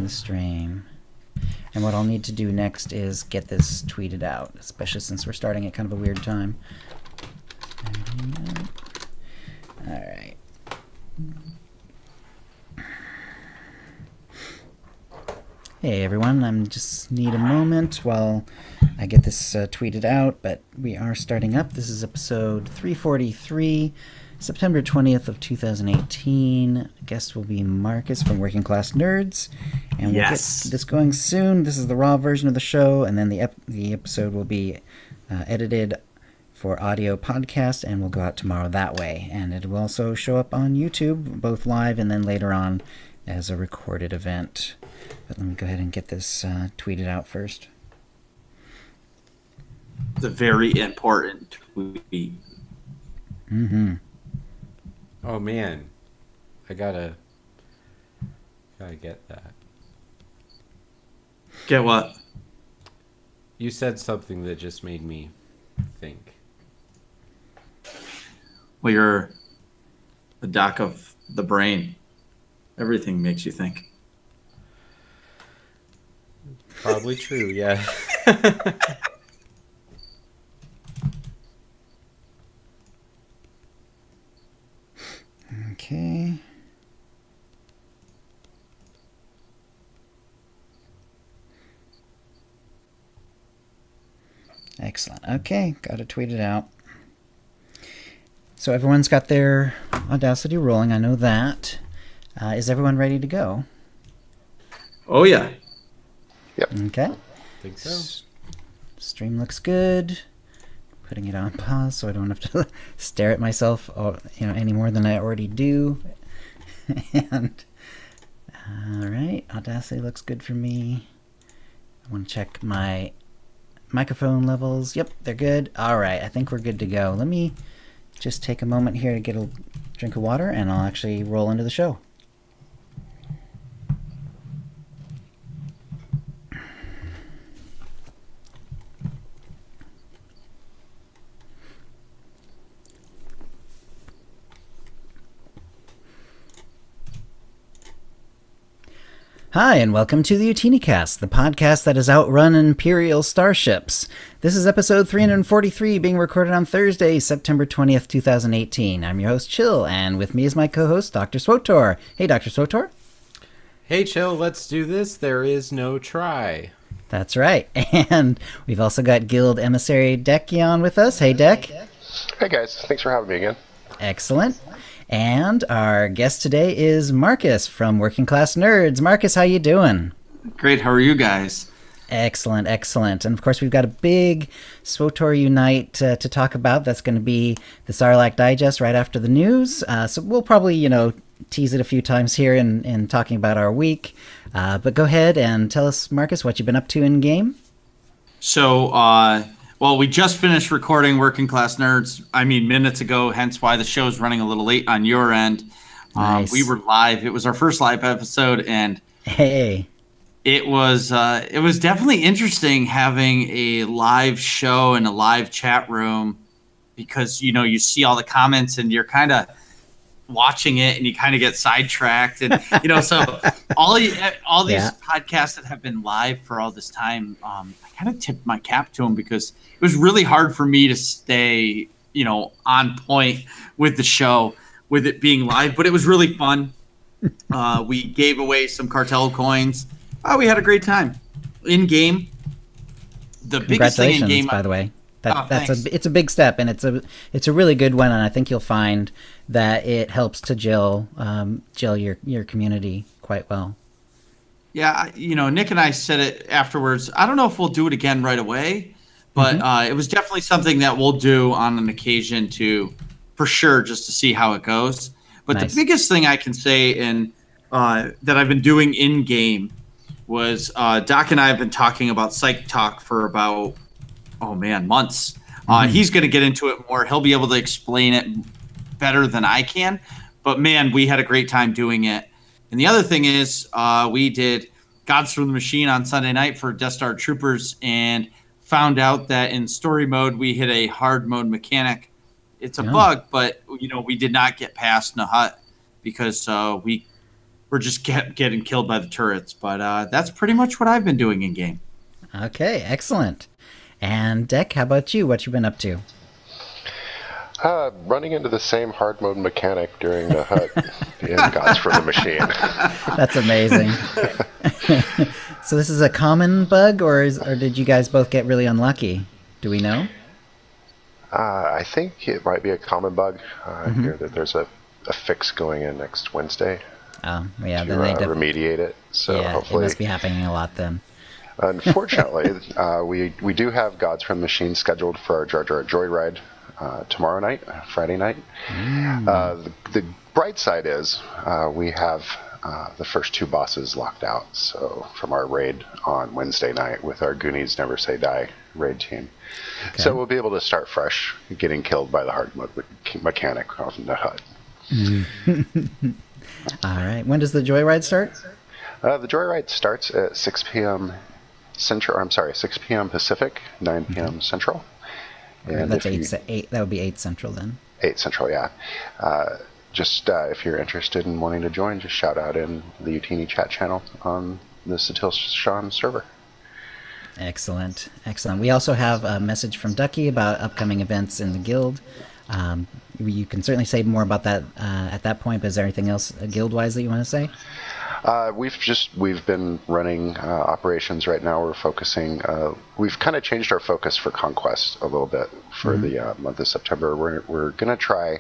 the stream. And what I'll need to do next is get this tweeted out, especially since we're starting at kind of a weird time. All right. Hey everyone, I just need a moment while I get this tweeted out, but we are starting up. This is episode 343, September 20th of 2018. Guest will be Marcus from Working Class Nerds, and we'll get this going soon. This is the raw version of the show, and then the episode will be edited for audio podcast, and will go out tomorrow that way. And it will also show up on YouTube, both live and then later on as a recorded event. But let me go ahead and get this tweeted out first. It's a very important tweet. Mm-hmm. Oh man, I gotta get that. Get what? You said something that just made me think. Well, you're the doc of the brain. Everything makes you think. Probably true, yeah. Okay. Excellent. Okay, got it tweeted out. So everyone's got their Audacity rolling, I know that. Is everyone ready to go? Oh, yeah. Yep. Okay. I think so. Stream looks good. Putting it on pause so I don't have to stare at myself, any more than I already do. And all right, Audacity looks good for me. I want to check my microphone levels. Yep, they're good. All right, I think we're good to go. Let me just take a moment here to get a drink of water, and I'll actually roll into the show. Hi, and welcome to the OotiniCast, the podcast that has outrun Imperial starships. This is episode 343, being recorded on Thursday, September 20th, 2018. I'm your host, Chill, and with me is my co-host, Dr SWTOR. Hey, Dr SWTOR. Hey, Chill, let's do this. There is no try. That's right. And we've also got Guild Emissary Dekion with us. Hey, Dek. Hey guys, thanks for having me again. Excellent. And our guest today is Marcus from Working Class Nerds. Marcus, how you doing? Great. How are you guys? Excellent, excellent. And of course, we've got a big SWTOR Unite to talk about. That's going to be the Sarlacc Digest right after the news. So we'll probably, tease it a few times here in talking about our week. But go ahead and tell us, Marcus, what you've been up to in game. So, well, we just finished recording Working Class Nerds, minutes ago, hence why the show's running a little late on your end. Nice. We were live. It was our first live episode, and hey, it was definitely interesting having a live show and a live chat room because, you see all the comments and you're kind of watching it and you kind of get sidetracked. And, so all these podcasts that have been live for all this time, I kind of tipped my cap to them because it was really hard for me to stay, on point with the show, with it being live, but it was really fun. We gave away some cartel coins. We had a great time in game. The biggest thing in game, by the way. It's a big step, and it's a really good one, and I think you'll find that it helps to gel your community quite well. Yeah, Nick and I said it afterwards. I don't know if we'll do it again right away, but it was definitely something that we'll do on an occasion for sure, just to see how it goes. But nice. The biggest thing I can say that I've been doing in game was Doc and I have been talking about Psych Talk for about months. He's going to get into it more. He'll be able to explain it better than I can. But man, we had a great time doing it. And the other thing is, we did Gods from the Machine on Sunday night for Death Star Troopers and found out that in story mode, we hit a hard mode mechanic. It's a bug, but, we did not get past Nahat because we're we're just getting killed by the turrets. But that's pretty much what I've been doing in game. Okay, excellent. And Deck, how about you? What you been up to? Running into the same hard mode mechanic during the hut in Gods from the Machine. That's amazing. So this is a common bug, or did you guys both get really unlucky? Do we know? I think it might be a common bug. I hear that there's a fix going in next Wednesday Oh, yeah. to Then they remediate it. So yeah, hopefully, it must be happening a lot then. Unfortunately, we do have Gods from the Machine scheduled for our Jar Jar Joyride tomorrow night, Friday night. The bright side is we have the first 2 bosses locked out. So from our raid on Wednesday night with our Goonies Never Say Die raid team. Okay. So we'll be able to start fresh, getting killed by the hard mode mechanic on the hut. All right. When does the joyride start? The Joyride starts at 6 p.m. Central. I'm sorry, 6 p.m. Pacific, 9 p.m. Central. And That's 8. That would be 8 Central then. 8 Central, yeah. Just if you're interested in wanting to join, just shout out in the Utini chat channel on the Satil Sean server. Excellent. Excellent. We also have a message from Ducky about upcoming events in the guild. You can certainly say more about that at that point, but is there anything else guild-wise that you want to say? We've been running operations right now. We're focusing. We've kind of changed our focus for Conquest a little bit for the month of September. We're going to try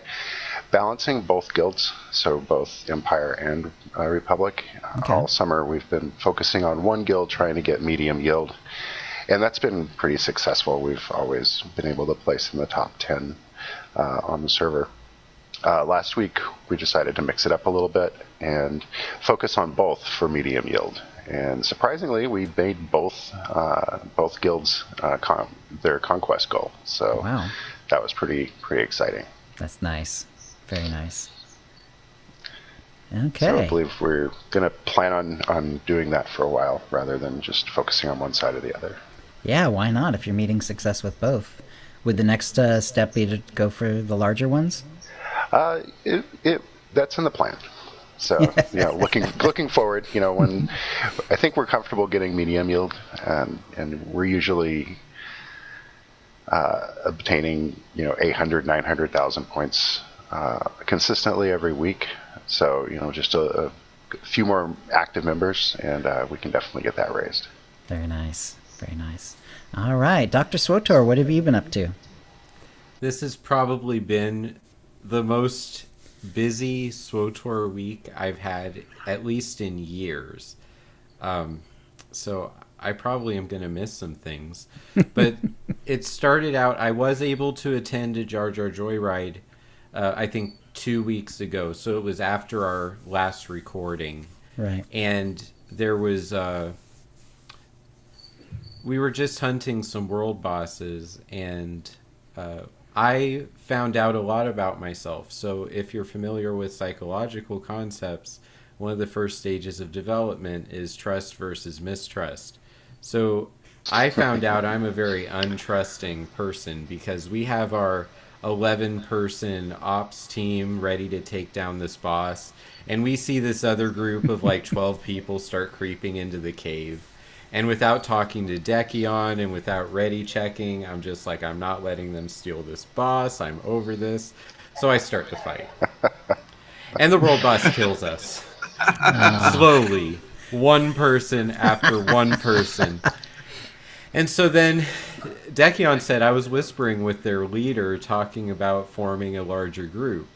balancing both guilds, so both Empire and Republic. Okay. All summer we've been focusing on one guild, trying to get medium yield, and that's been pretty successful. We've always been able to place in the top 10 on the server. Last week, we decided to mix it up a little bit and focus on both for medium yield. And surprisingly, we made both guilds their conquest goal. So Wow. that was pretty exciting. That's nice. Very nice. So Okay. I believe we're going to plan on doing that for a while rather than just focusing on one side or the other. Yeah, why not if you're meeting success with both? Would the next step be to go for the larger ones? That's in the plan. So, looking forward, when I think we're comfortable getting medium yield, and we're usually obtaining, 800, 900,000 points consistently every week. So, just a few more active members, and we can definitely get that raised. Very nice. Very nice. All right. Dr. SWTOR, what have you been up to? This has probably been the most busy SWTOR week I've had, at least in years. So I probably am going to miss some things. But it started out, I was able to attend a Jar Jar Joyride, I think 2 weeks ago. So it was after our last recording. Right. And there was, we were just hunting some world bosses, and I found out a lot about myself. So if you're familiar with psychological concepts, one of the first stages of development is trust versus mistrust. So I found out I'm a very untrusting person because we have our 11-person ops team ready to take down this boss, and we see this other group of like 12 people start creeping into the cave. And without talking to Dekion and without ready checking, I'm just like, I'm not letting them steal this boss. I'm over this. So I start to fight. And the world boss kills us. Slowly. One person after one person. And so then Dekion said, I was whispering with their leader talking about forming a larger group.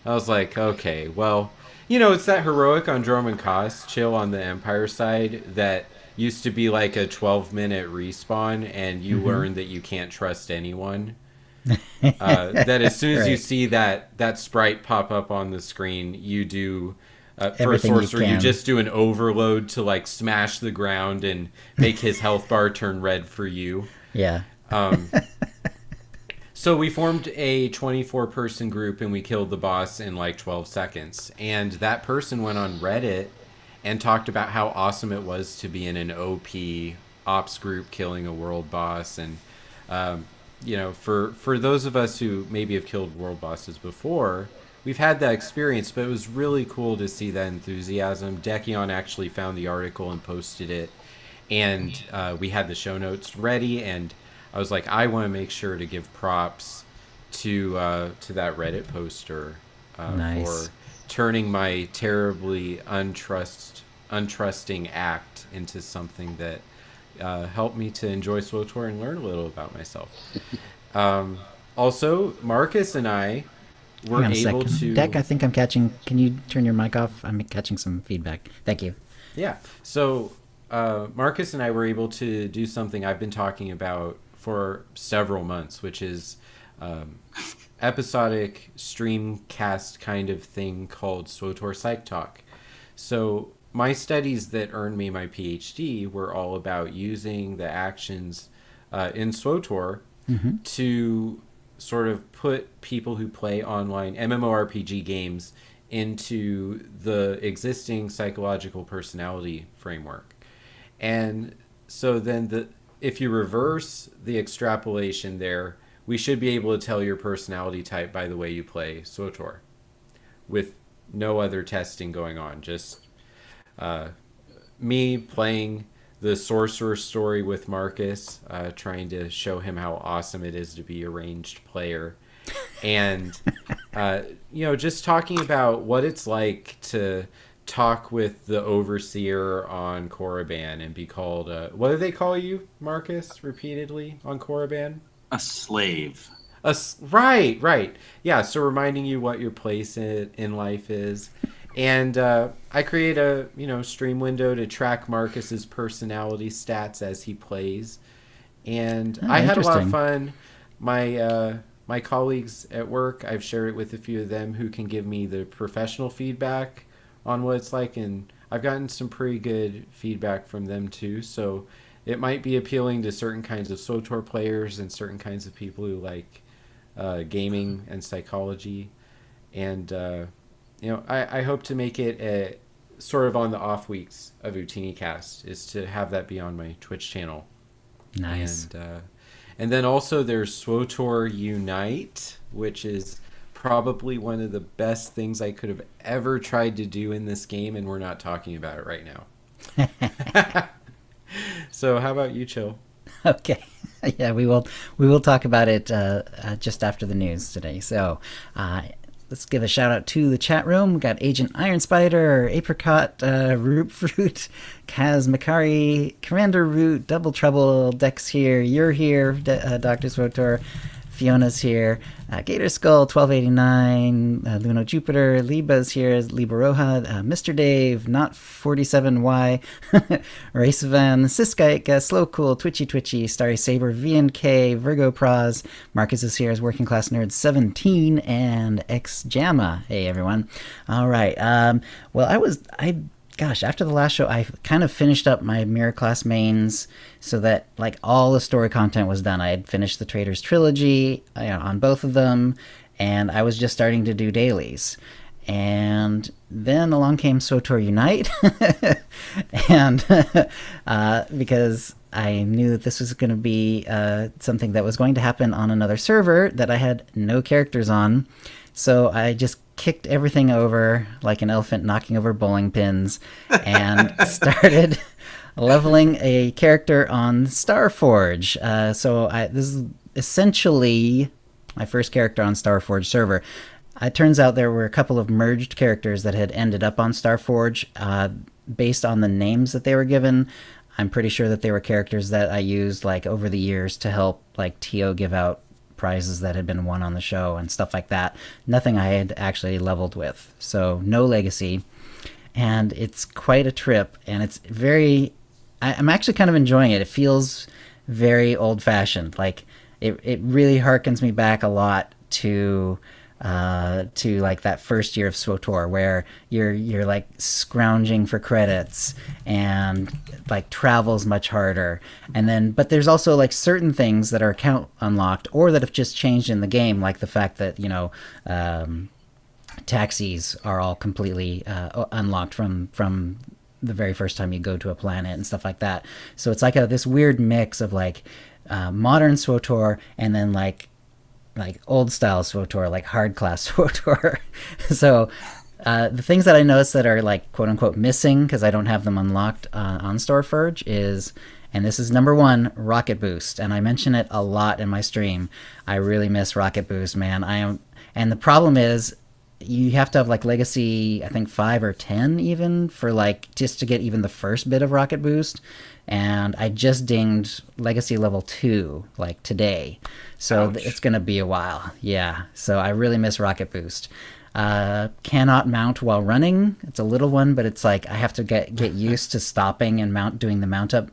I was like, okay, well, it's that heroic Androman cost, chill on the Empire side, that used to be like a 12-minute respawn, and you learn that you can't trust anyone. That as soon as you see that sprite pop up on the screen, you do for a sorcerer, you just do an overload to like smash the ground and make his health bar turn red for you. Yeah. So we formed a 24-person group, and we killed the boss in like 12 seconds. And that person went on Reddit and talked about how awesome it was to be in an OP ops group killing a world boss. And, for those of us who maybe have killed world bosses before, we've had that experience, but it was really cool to see that enthusiasm. Dekion actually found the article and posted it, and we had the show notes ready, and I was like, I want to make sure to give props to that Reddit poster Nice. for turning my terribly untrusting act into something that helped me to enjoy SWTOR and learn a little about myself. Also, Marcus and I were Hang on a able second. to... Deck, I think I'm catching... Can you turn your mic off? I'm catching some feedback. Thank you. Yeah. So Marcus and I were able to do something I've been talking about for several months, which is episodic streamcast kind of thing called SWTOR Psych Talk. So my studies that earned me my PhD were all about using the actions in SWTOR to sort of put people who play online MMORPG games into the existing psychological personality framework. And so then if you reverse the extrapolation there, we should be able to tell your personality type by the way you play SWTOR with no other testing going on. Just me playing the sorcerer story with Marcus, trying to show him how awesome it is to be a ranged player. And, just talking about what it's like to talk with the overseer on Korriban and be called, what do they call you, Marcus, repeatedly on Korriban? A slave. Right. Yeah, so reminding you what your place in life is. And I create a stream window to track Marcus's personality stats as he plays. And I had a lot of fun. My colleagues at work, I've shared it with a few of them who can give me the professional feedback on what it's like. And I've gotten some pretty good feedback from them too. So it might be appealing to certain kinds of SWTOR players and certain kinds of people who like gaming and psychology. And, I hope to make it a sort of on the off weeks of OotiniCast is to have that be on my Twitch channel. Nice. And then also there's SWTOR Unite, which is probably one of the best things I could have ever tried to do in this game, and we're not talking about it right now. So how about you, Chill? Okay. Yeah, we will talk about it just after the news today. So let's give a shout out to the chat room. We got Agent Iron Spider, Apricot, Root Fruit, Kaz Makari, Commander Root, Double Trouble, Dex here, you're here, Dr SWTOR, Fiona's here, Gator Skull 1289, Luno Jupiter, Liba's here, Liba Roja, Mr. Dave, Not 47Y, Racevan, Siskike, Slow Cool, Twitchy, Starry Saber, VNK, Virgo Praz, Marcus is here as Working Class Nerd 17, and X Jamma. Hey everyone. All right. Well, after the last show, I kind of finished up my Mirror Class mains so that like all the story content was done. I had finished the Traders Trilogy on both of them, and I was just starting to do dailies. And then along came SWTOR Unite, and because I knew that this was going to be something that was going to happen on another server that I had no characters on, so I just kicked everything over like an elephant knocking over bowling pins and started leveling a character on Starforge. This is essentially my first character on Starforge server. It turns out there were a couple of merged characters that had ended up on Starforge based on the names that they were given. I'm pretty sure that they were characters that I used like over the years to help like TO give out prizes that had been won on the show and stuff like that. Nothing I had actually leveled with. So no legacy. And it's quite a trip, and it's I'm actually kind of enjoying it. It feels very old-fashioned. Like it really harkens me back a lot to like that first year of SWTOR where you're like scrounging for credits and like travel's much harder, but there's also like certain things that are account unlocked or that have just changed in the game, like the fact that taxis are all completely unlocked from the very first time you go to a planet and stuff like that. So it's like this weird mix of like modern SWTOR and then like like old style SWTOR, like hard class SWTOR. So the things that I noticed that are like quote unquote missing because I don't have them unlocked on Storeforge is, and this is number one, Rocket Boost. And I mention it a lot in my stream. I really miss Rocket Boost, man. And the problem is you have to have like Legacy, I think 5 or 10 even, for like just to get even the first bit of Rocket Boost. And I just dinged Legacy level 2 like today. So it's going to be a while. Yeah. So I really miss Rocket Boost. Cannot mount while running. It's a little one, but it's like I have to get used to stopping and doing the mount up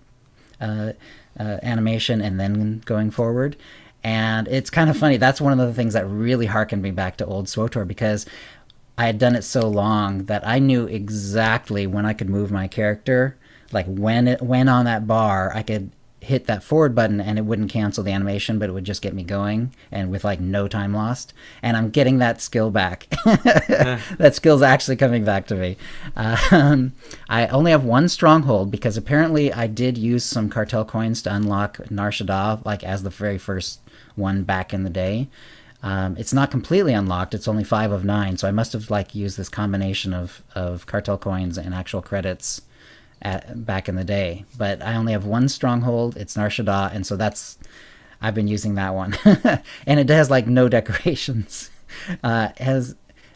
animation and then going forward. And it's kind of funny. That's one of the things that really harkened me back to old SWTOR, because I had done it so long that I knew exactly when I could move my character. Like when on that bar, I could hit that forward button and it wouldn't cancel the animation, but it would just get me going and with like no time lost. And I'm getting that skill back. That skill's actually coming back to me. I only have one stronghold because apparently I did use some cartel coins to unlock Nar Shaddaa, like as the very first one back in the day. It's not completely unlocked. It's only 5 of 9. So I must have like used this combination of cartel coins and actual credits back in the day. But I only have one stronghold. It's Nar Shaddaa, and so I've been using that one. And it has like no decorations.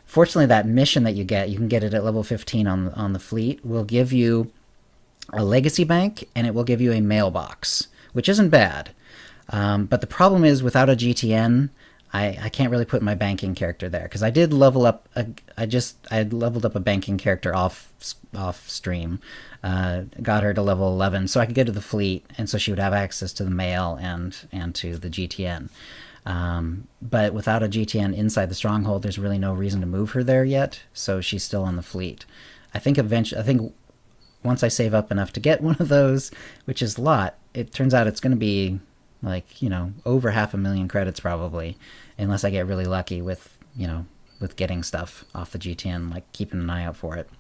Fortunately, that mission that you can get it at level 15 on the fleet, will give you a legacy bank, and it will give you a mailbox, which isn't bad. But the problem is, without a GTN, I can't really put my banking character there, because I did level up. I had leveled up a banking character off stream, got her to level 11, so I could get to the fleet, and so she would have access to the mail and to the GTN. But without a GTN inside the stronghold, there's really no reason to move her there yet, so she's still on the fleet. I think once I save up enough to get one of those, which is a lot, it turns out it's going to be like, over 500,000 credits probably, unless I get really lucky with getting stuff off the GTN, like keeping an eye out for it.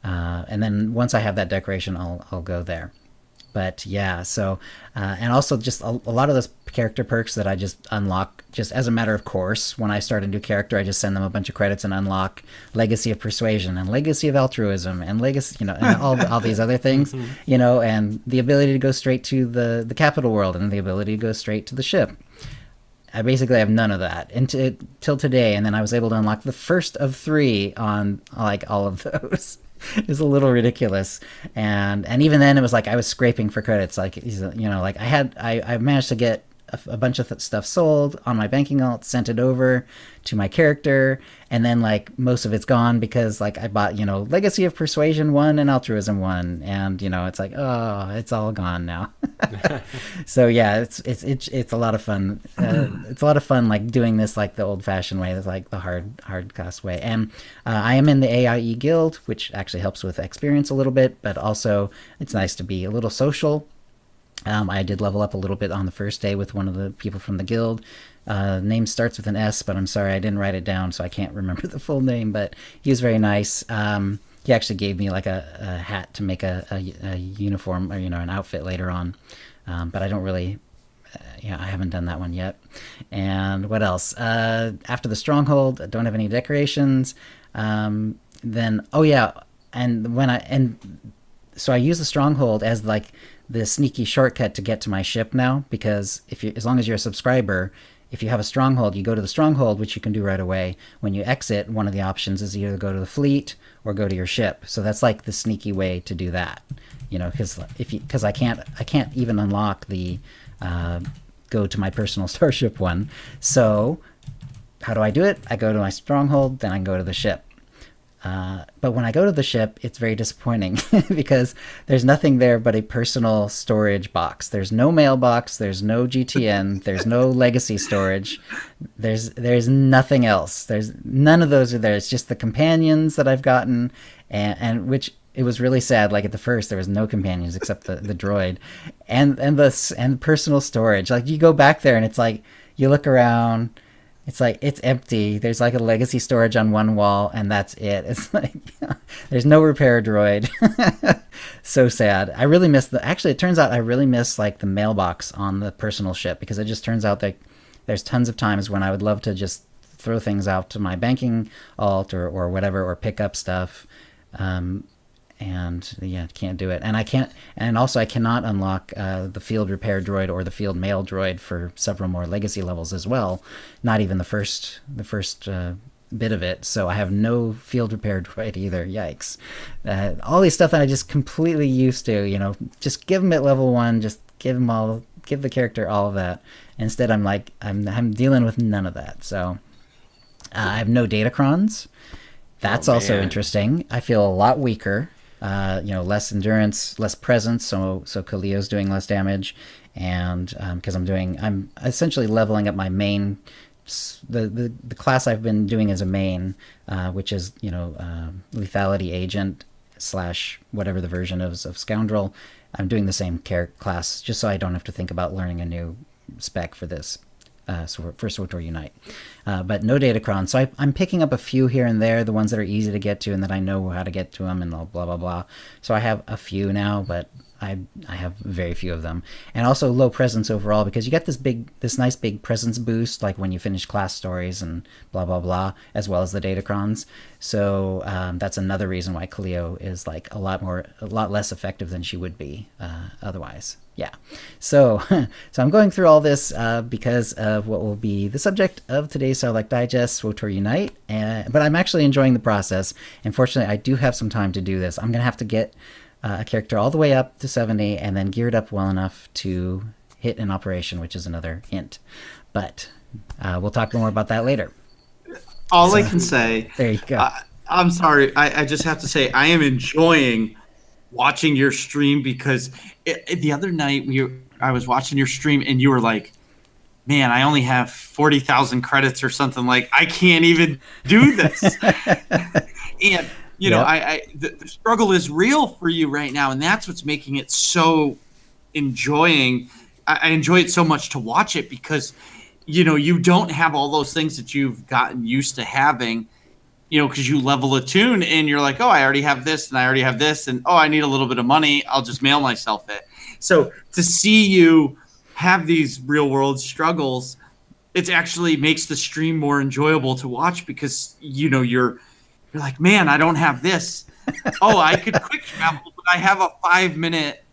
And then once I have that decoration, I'll go there. But yeah, so and also just a lot of those character perks that I just unlock just as a matter of course. When I start a new character, I just send them a bunch of credits and unlock Legacy of Persuasion and Legacy of Altruism and Legacy, and all these other things, and the ability to go straight to the capital world and the ability to go straight to the ship. I basically have none of that till today, and then I was able to unlock the first of 3 on like all of those. It was a little ridiculous, and even then it was like I was scraping for credits. Like like I managed to get a bunch of stuff sold on my banking alt, sent it over to my character, and then like most of it's gone because like I bought Legacy of Persuasion 1 and Altruism 1, and it's like, oh, it's all gone now. So yeah, it's a lot of fun. It's a lot of fun like doing this like the old fashioned way. It's like the hard class way. And I am in the AIE guild, which actually helps with experience a little bit, but also it's nice to be a little social. I did level up a little bit on the first day with one of the people from the guild. Name starts with an S, but I'm sorry I didn't write it down, so I can't remember the full name, but he was very nice. He actually gave me like a hat to make a uniform, or an outfit later on, but I don't really I haven't done that one yet. And what else? After the stronghold, I don't have any decorations. Then so I use the stronghold as like the sneaky shortcut to get to my ship now, because as long as you're a subscriber, if you have a stronghold, you go to the stronghold, which you can do right away. When you exit, one of the options is either go to the fleet or go to your ship. So that's like the sneaky way to do that, because I can't even unlock the go to my personal starship one. So how do I do it? I go to my stronghold, then I can go to the ship. But when I go to the ship, it's very disappointing because there's nothing there but a personal storage box. There's no mailbox, there's no GTN, there's no legacy storage, there's nothing else. There's none of those are there. It's just the companions that I've gotten, and which it was really sad. Like at the first, there was no companions except the droid, and personal storage. Like you go back there and it's like you look around. It's like, it's empty. There's like a legacy storage on one wall, and that's it. It's like, there's no repair droid. So sad. I really miss actually, it turns out I really miss like the mailbox on the personal ship, because it just turns out that there's tons of times when I would love to just throw things out to my banking alt or whatever, or pick up stuff. And yeah, can't do it. And I can't, and also I cannot unlock the field repair droid or the field mail droid for several more legacy levels as well. Not even the first bit of it. So I have no field repair droid either. Yikes! All these stuff that I just completely used to. Just give them at level 1. Just give the character all of that. Instead, I'm dealing with none of that. So I have no datacrons. That's also interesting. I feel a lot weaker. Less endurance, less presence, so Kaleo's doing less damage, and because I'm essentially leveling up my main, the class I've been doing as a main, which is lethality agent / whatever the version of Scoundrel. I'm doing the same class just so I don't have to think about learning a new spec for this. For SWTOR Unite. But no datacron. So I'm picking up a few here and there, the ones that are easy to get to and that I know how to get to them and blah, blah, blah. So I have a few now, but I have very few of them. And also low presence overall, because you get this nice big presence boost, like when you finish class stories and blah, blah, blah, as well as the datacrons. So that's another reason why Kaleo is like a lot less effective than she would be otherwise. Yeah, so I'm going through all this because of what will be the subject of today's Sarlacc Digest, SWTOR Unite, but I'm actually enjoying the process. Unfortunately, I do have some time to do this. I'm going to have to get a character all the way up to 70 and then geared up well enough to hit an operation, which is another hint. But we'll talk more about that later. I can say... There you go. I'm sorry. I just have to say I am enjoying watching your stream because the other night I was watching your stream and you were like, man, I only have 40,000 credits or something. Like, I can't even do this. And, the struggle is real for you right now. And that's what's making it so enjoying. I enjoy it so much to watch it because, you don't have all those things that you've gotten used to having. Because you level a tune and you're like, oh, I already have this and I already have this. And, oh, I need a little bit of money. I'll just mail myself it. So to see you have these real world struggles, it actually makes the stream more enjoyable to watch because, you're like, man, I don't have this. Oh, I could quick travel, but I have a 5-minute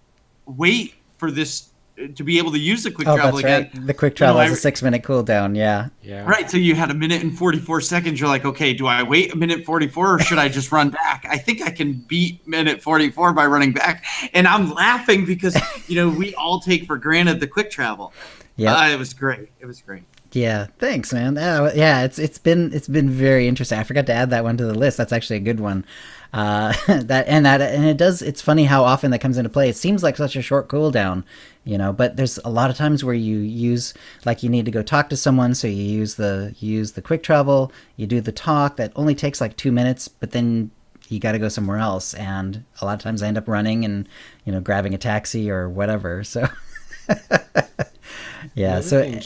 wait for this to be able to use the quick travel again. Right. The quick travel is a 6-minute cooldown. Yeah. Right. So you had 1 minute and 44 seconds. You're like, okay, do I wait 1:44 or should I just run back? I think I can beat 1:44 by running back. And I'm laughing because, we all take for granted the quick travel. Yeah. It was great. Yeah, thanks, man. Yeah, it's been very interesting. I forgot to add that one to the list. That's actually a good one. It's funny how often that comes into play. It seems like such a short cooldown, but there's a lot of times where you use, like, you need to go talk to someone, so you use the quick travel, you do the talk that only takes like 2 minutes, but then you got to go somewhere else, and a lot of times I end up running and grabbing a taxi or whatever. So yeah, sorry,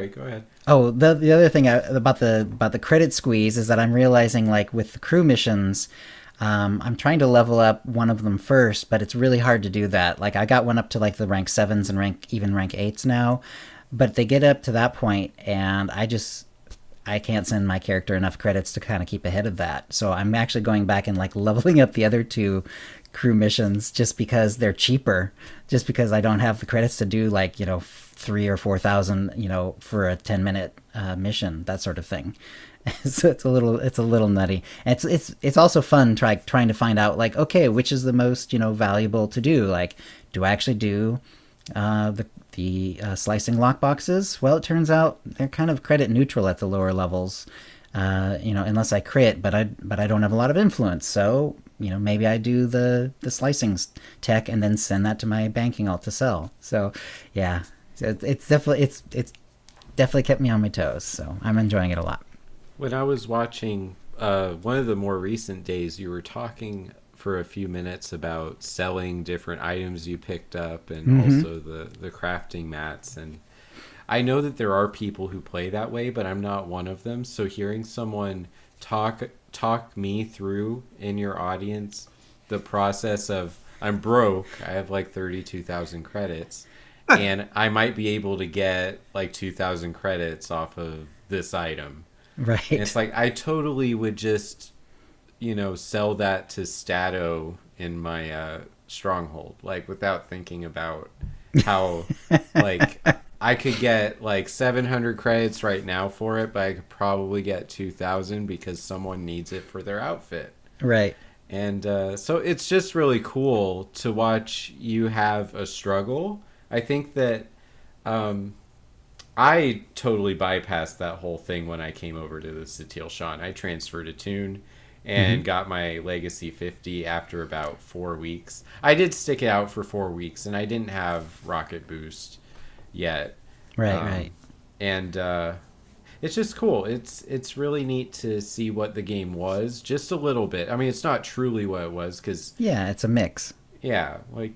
go ahead. Oh, the other thing about the credit squeeze is that I'm realizing, like, with the crew missions, I'm trying to level up one of them first, but it's really hard to do that. Like, I got one up to like the rank 7s and rank 8s now, but they get up to that point, and I can't send my character enough credits to kind of keep ahead of that. So I'm actually going back and like leveling up the other 2 crew missions just because they're cheaper, just because I don't have the credits to do like 3,000 or 4,000 for a 10-minute mission, that sort of thing. So it's a little nutty. And it's also fun trying to find out, like, okay, which is the most valuable to do. Like, do I actually do the slicing lockboxes? Well, it turns out they're kind of credit neutral at the lower levels, unless I crit, but I don't have a lot of influence. So maybe I do the slicing tech and then send that to my banking alt to sell. So yeah, it's definitely kept me on my toes. So I'm enjoying it a lot. When I was watching one of the more recent days, you were talking for a few minutes about selling different items you picked up and also the crafting mats. And I know that there are people who play that way, but I'm not one of them. So hearing someone talk me through in your audience the process of, I'm broke, I have like 32,000 credits, and I might be able to get like 2,000 credits off of this item. Right. And it's like I totally would just, sell that to Stato in my stronghold, like without thinking about how, like, I could get like 700 credits right now for it, but I could probably get 2,000 because someone needs it for their outfit. Right. And so it's just really cool to watch you have a struggle. I think that I totally bypassed that whole thing when I came over to the Satil Shan. I transferred a tune and got my Legacy 50 after about 4 weeks. I did stick it out for 4 weeks, and I didn't have Rocket Boost yet. Right. And it's just cool. It's really neat to see what the game was, just a little bit. I mean, it's not truly what it was, because... Yeah, it's a mix. Yeah, like,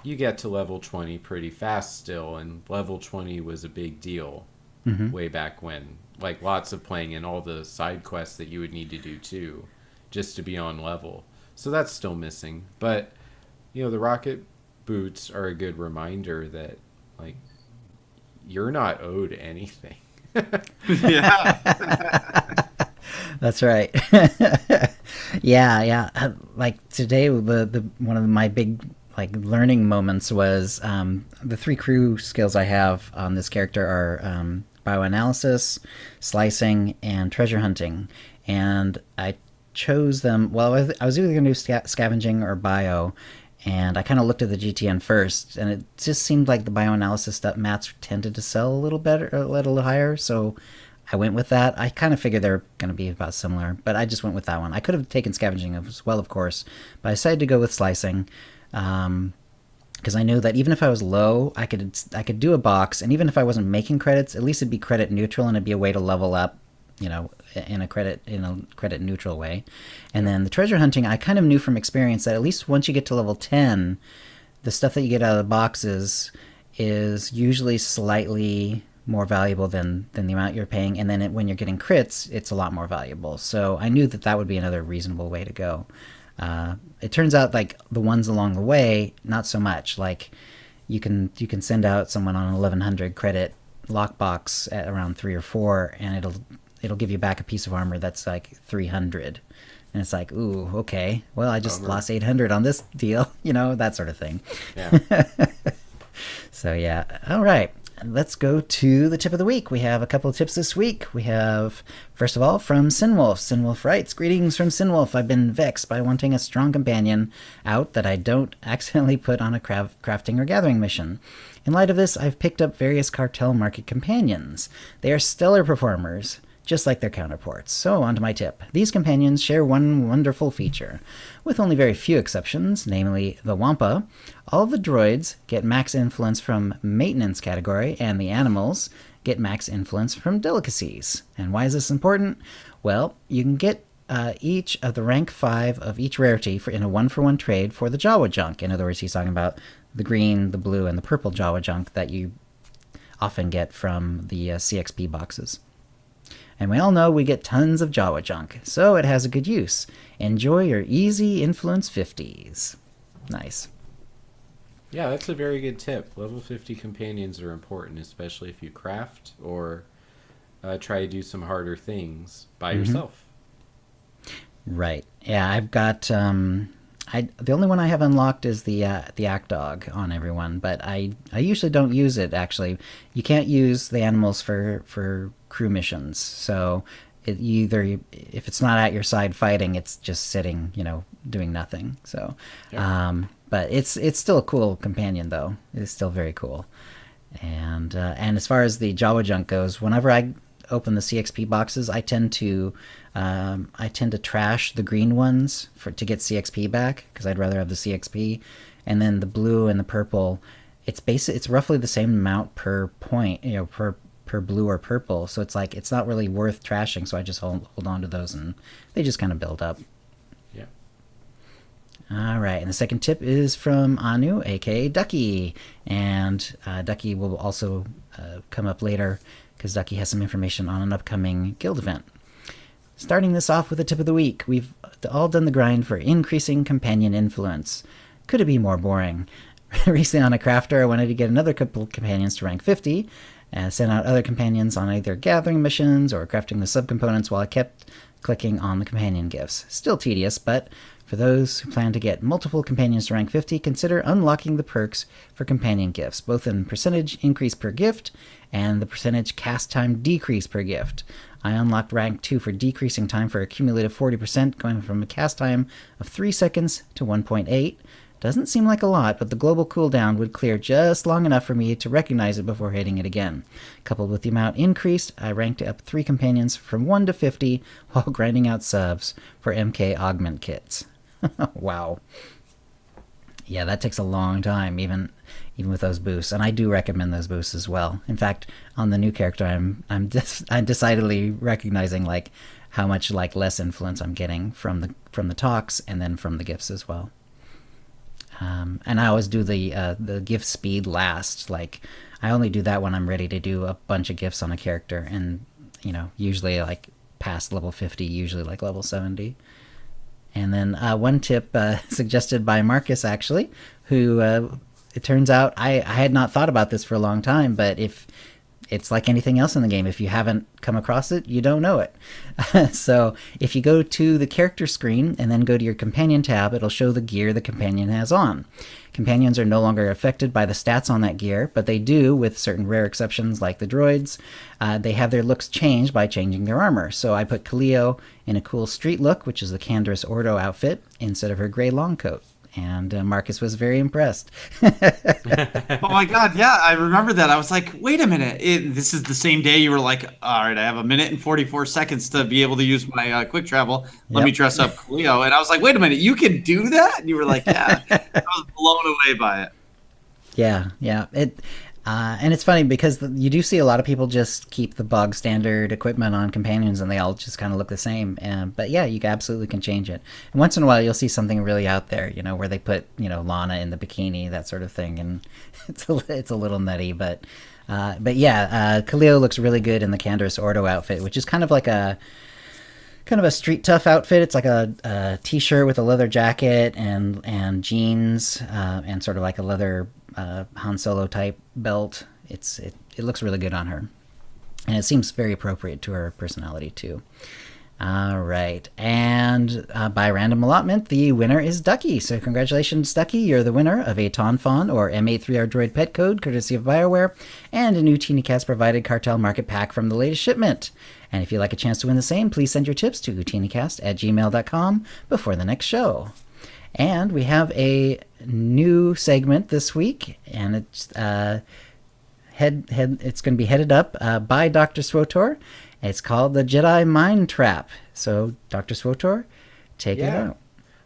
you get to level 20 pretty fast still, and level 20 was a big deal way back when. Like, lots of playing and all the side quests that you would need to do, too, just to be on level. So that's still missing. But, the rocket boots are a good reminder that, like, you're not owed anything. Yeah. That's right. Yeah. Like today, the one of my big like learning moments was the 3 crew skills I have on this character are bioanalysis, slicing, and treasure hunting. And I chose them. Well, I was either going to do scavenging or bio. And I kind of looked at the GTN first, and it just seemed like the bioanalysis stuff mats tended to sell a little better, a little higher. So I went with that. I kind of figured they were going to be about similar, but I just went with that one. I could have taken scavenging as well, of course, but I decided to go with slicing because I knew that even if I was low, I could do a box, and even if I wasn't making credits, at least it'd be credit neutral, and it'd be a way to level up, in a credit neutral way. And then the treasure hunting, I kind of knew from experience that at least once you get to level 10, the stuff that you get out of the boxes is usually slightly more valuable than the amount you're paying. And then when you're getting crits, it's a lot more valuable. So I knew that would be another reasonable way to go. It turns out like the ones along the way, not so much. Like you can send out someone on an 1100 credit lockbox at around 3 or 4, and it'll give you back a piece of armor that's like 300, and it's like, ooh, okay, well, I just lost 800 on this deal, that sort of thing. Yeah. So yeah, all right, let's go to the tip of the week. We have a couple of tips this week. We have, first of all, from Sinwolf. Sinwolf writes, "Greetings from Sinwolf. I've been vexed by wanting a strong companion out that I don't accidentally put on a crafting or gathering mission. In light of this, I've picked up various cartel market companions. They are stellar performers, just like their counterparts. So on to my tip. These companions share one wonderful feature. With only very few exceptions, namely the Wampa, all of the droids get max influence from maintenance category, and the animals get max influence from delicacies. And why is this important? Well, you can get each of the rank 5 of each rarity in a 1-for-1 trade for the Jawa junk. In other words, he's talking about the green, the blue, and the purple Jawa junk that you often get from the CXP boxes. And we all know we get tons of Jawa junk, so it has a good use. Enjoy your easy influence 50s. Nice. Yeah, that's a very good tip. Level 50 companions are important, especially if you craft or try to do some harder things by yourself. Right. Yeah, I've got... the only one I have unlocked is the Act Dog on everyone, but I usually don't use it, actually. You can't use the animals for crew missions, so if it's not at your side fighting, it's just sitting, doing nothing. So, yeah. But it's still a cool companion, though. It's still very cool. And as far as the Jawa junk goes, whenever I open the CXP boxes, I tend to trash the green ones to get CXP back, because I'd rather have the CXP. And then the blue and the purple, it's roughly the same amount per point, per blue or purple. So it's like it's not really worth trashing. So I just hold on to those, and they just kind of build up. Yeah. All right, and the second tip is from Anu, aka Ducky, and Ducky will also come up later, because Ducky has some information on an upcoming guild event. Starting this off with the tip of the week, we've all done the grind for increasing companion influence. Could it be more boring? Recently on a crafter, I wanted to get another couple of companions to rank 50, and sent out other companions on either gathering missions or crafting the subcomponents while I kept clicking on the companion gifts. Still tedious, but for those who plan to get multiple companions to rank 50, consider unlocking the perks for companion gifts, both in percentage increase per gift and the percentage cast time decrease per gift. I unlocked rank 2 for decreasing time for a cumulative 40%, going from a cast time of 3 seconds to 1.8. Doesn't seem like a lot, but the global cooldown would clear just long enough for me to recognize it before hitting it again. Coupled with the amount increased, I ranked up 3 companions from 1 to 50 while grinding out subs for MK augment kits. Wow. Yeah, that takes a long time, even with those boosts, and I do recommend those boosts as well. In fact, on the new character, I'm decidedly recognizing like how much like less influence I'm getting from the talks and then from the gifts as well. And I always do the gift speed last. Like I only do that when I'm ready to do a bunch of gifts on a character, and usually like past level 50, usually like level 70. And then one tip suggested by Marcus, actually, who it turns out I had not thought about this for a long time, but if it's like anything else in the game, if you haven't come across it, you don't know it. So if you go to the character screen and then go to your companion tab, it'll show the gear the companion has on. Companions are no longer affected by the stats on that gear, but they do, with certain rare exceptions like the droids. They have their looks changed by changing their armor. So I put Kaleo in a cool street look, which is the Canderous Ordo outfit, instead of her gray long coat. And Marcus was very impressed. Oh my God, yeah, I remember that. I was like, wait a minute. This is the same day you were like, all right, I have 1 minute and 44 seconds to be able to use my quick travel. Let me dress up Cleo. And I was like, wait a minute, you can do that? And you were like, yeah. I was blown away by it. Yeah. And it's funny because you do see a lot of people just keep the bog standard equipment on companions and they all just kind of look the same. But yeah, you absolutely can change it. And once in a while you'll see something really out there, where they put, Lana in the bikini, that sort of thing. And it's a little nutty, but yeah, Kaleo looks really good in the Canderous Ordo outfit, which is kind of a street tough outfit. It's like a t-shirt with a leather jacket and jeans, and sort of like a leather Han Solo type belt. It looks really good on her, and it seems very appropriate to her personality too. All right, and by random allotment, the winner is Ducky. So congratulations, Ducky! You're the winner of a Tonfon or M83R Droid pet code, courtesy of BioWare, and a new OotiniCast provided Cartel Market pack from the latest shipment. And if you'd like a chance to win the same, please send your tips to OotiniCast@gmail.com before the next show. And we have a new segment this week, and it's it's going to be headed up by Dr. SWTOR. It's called the Jedi Mind Trap. So, Dr. SWTOR, take it out.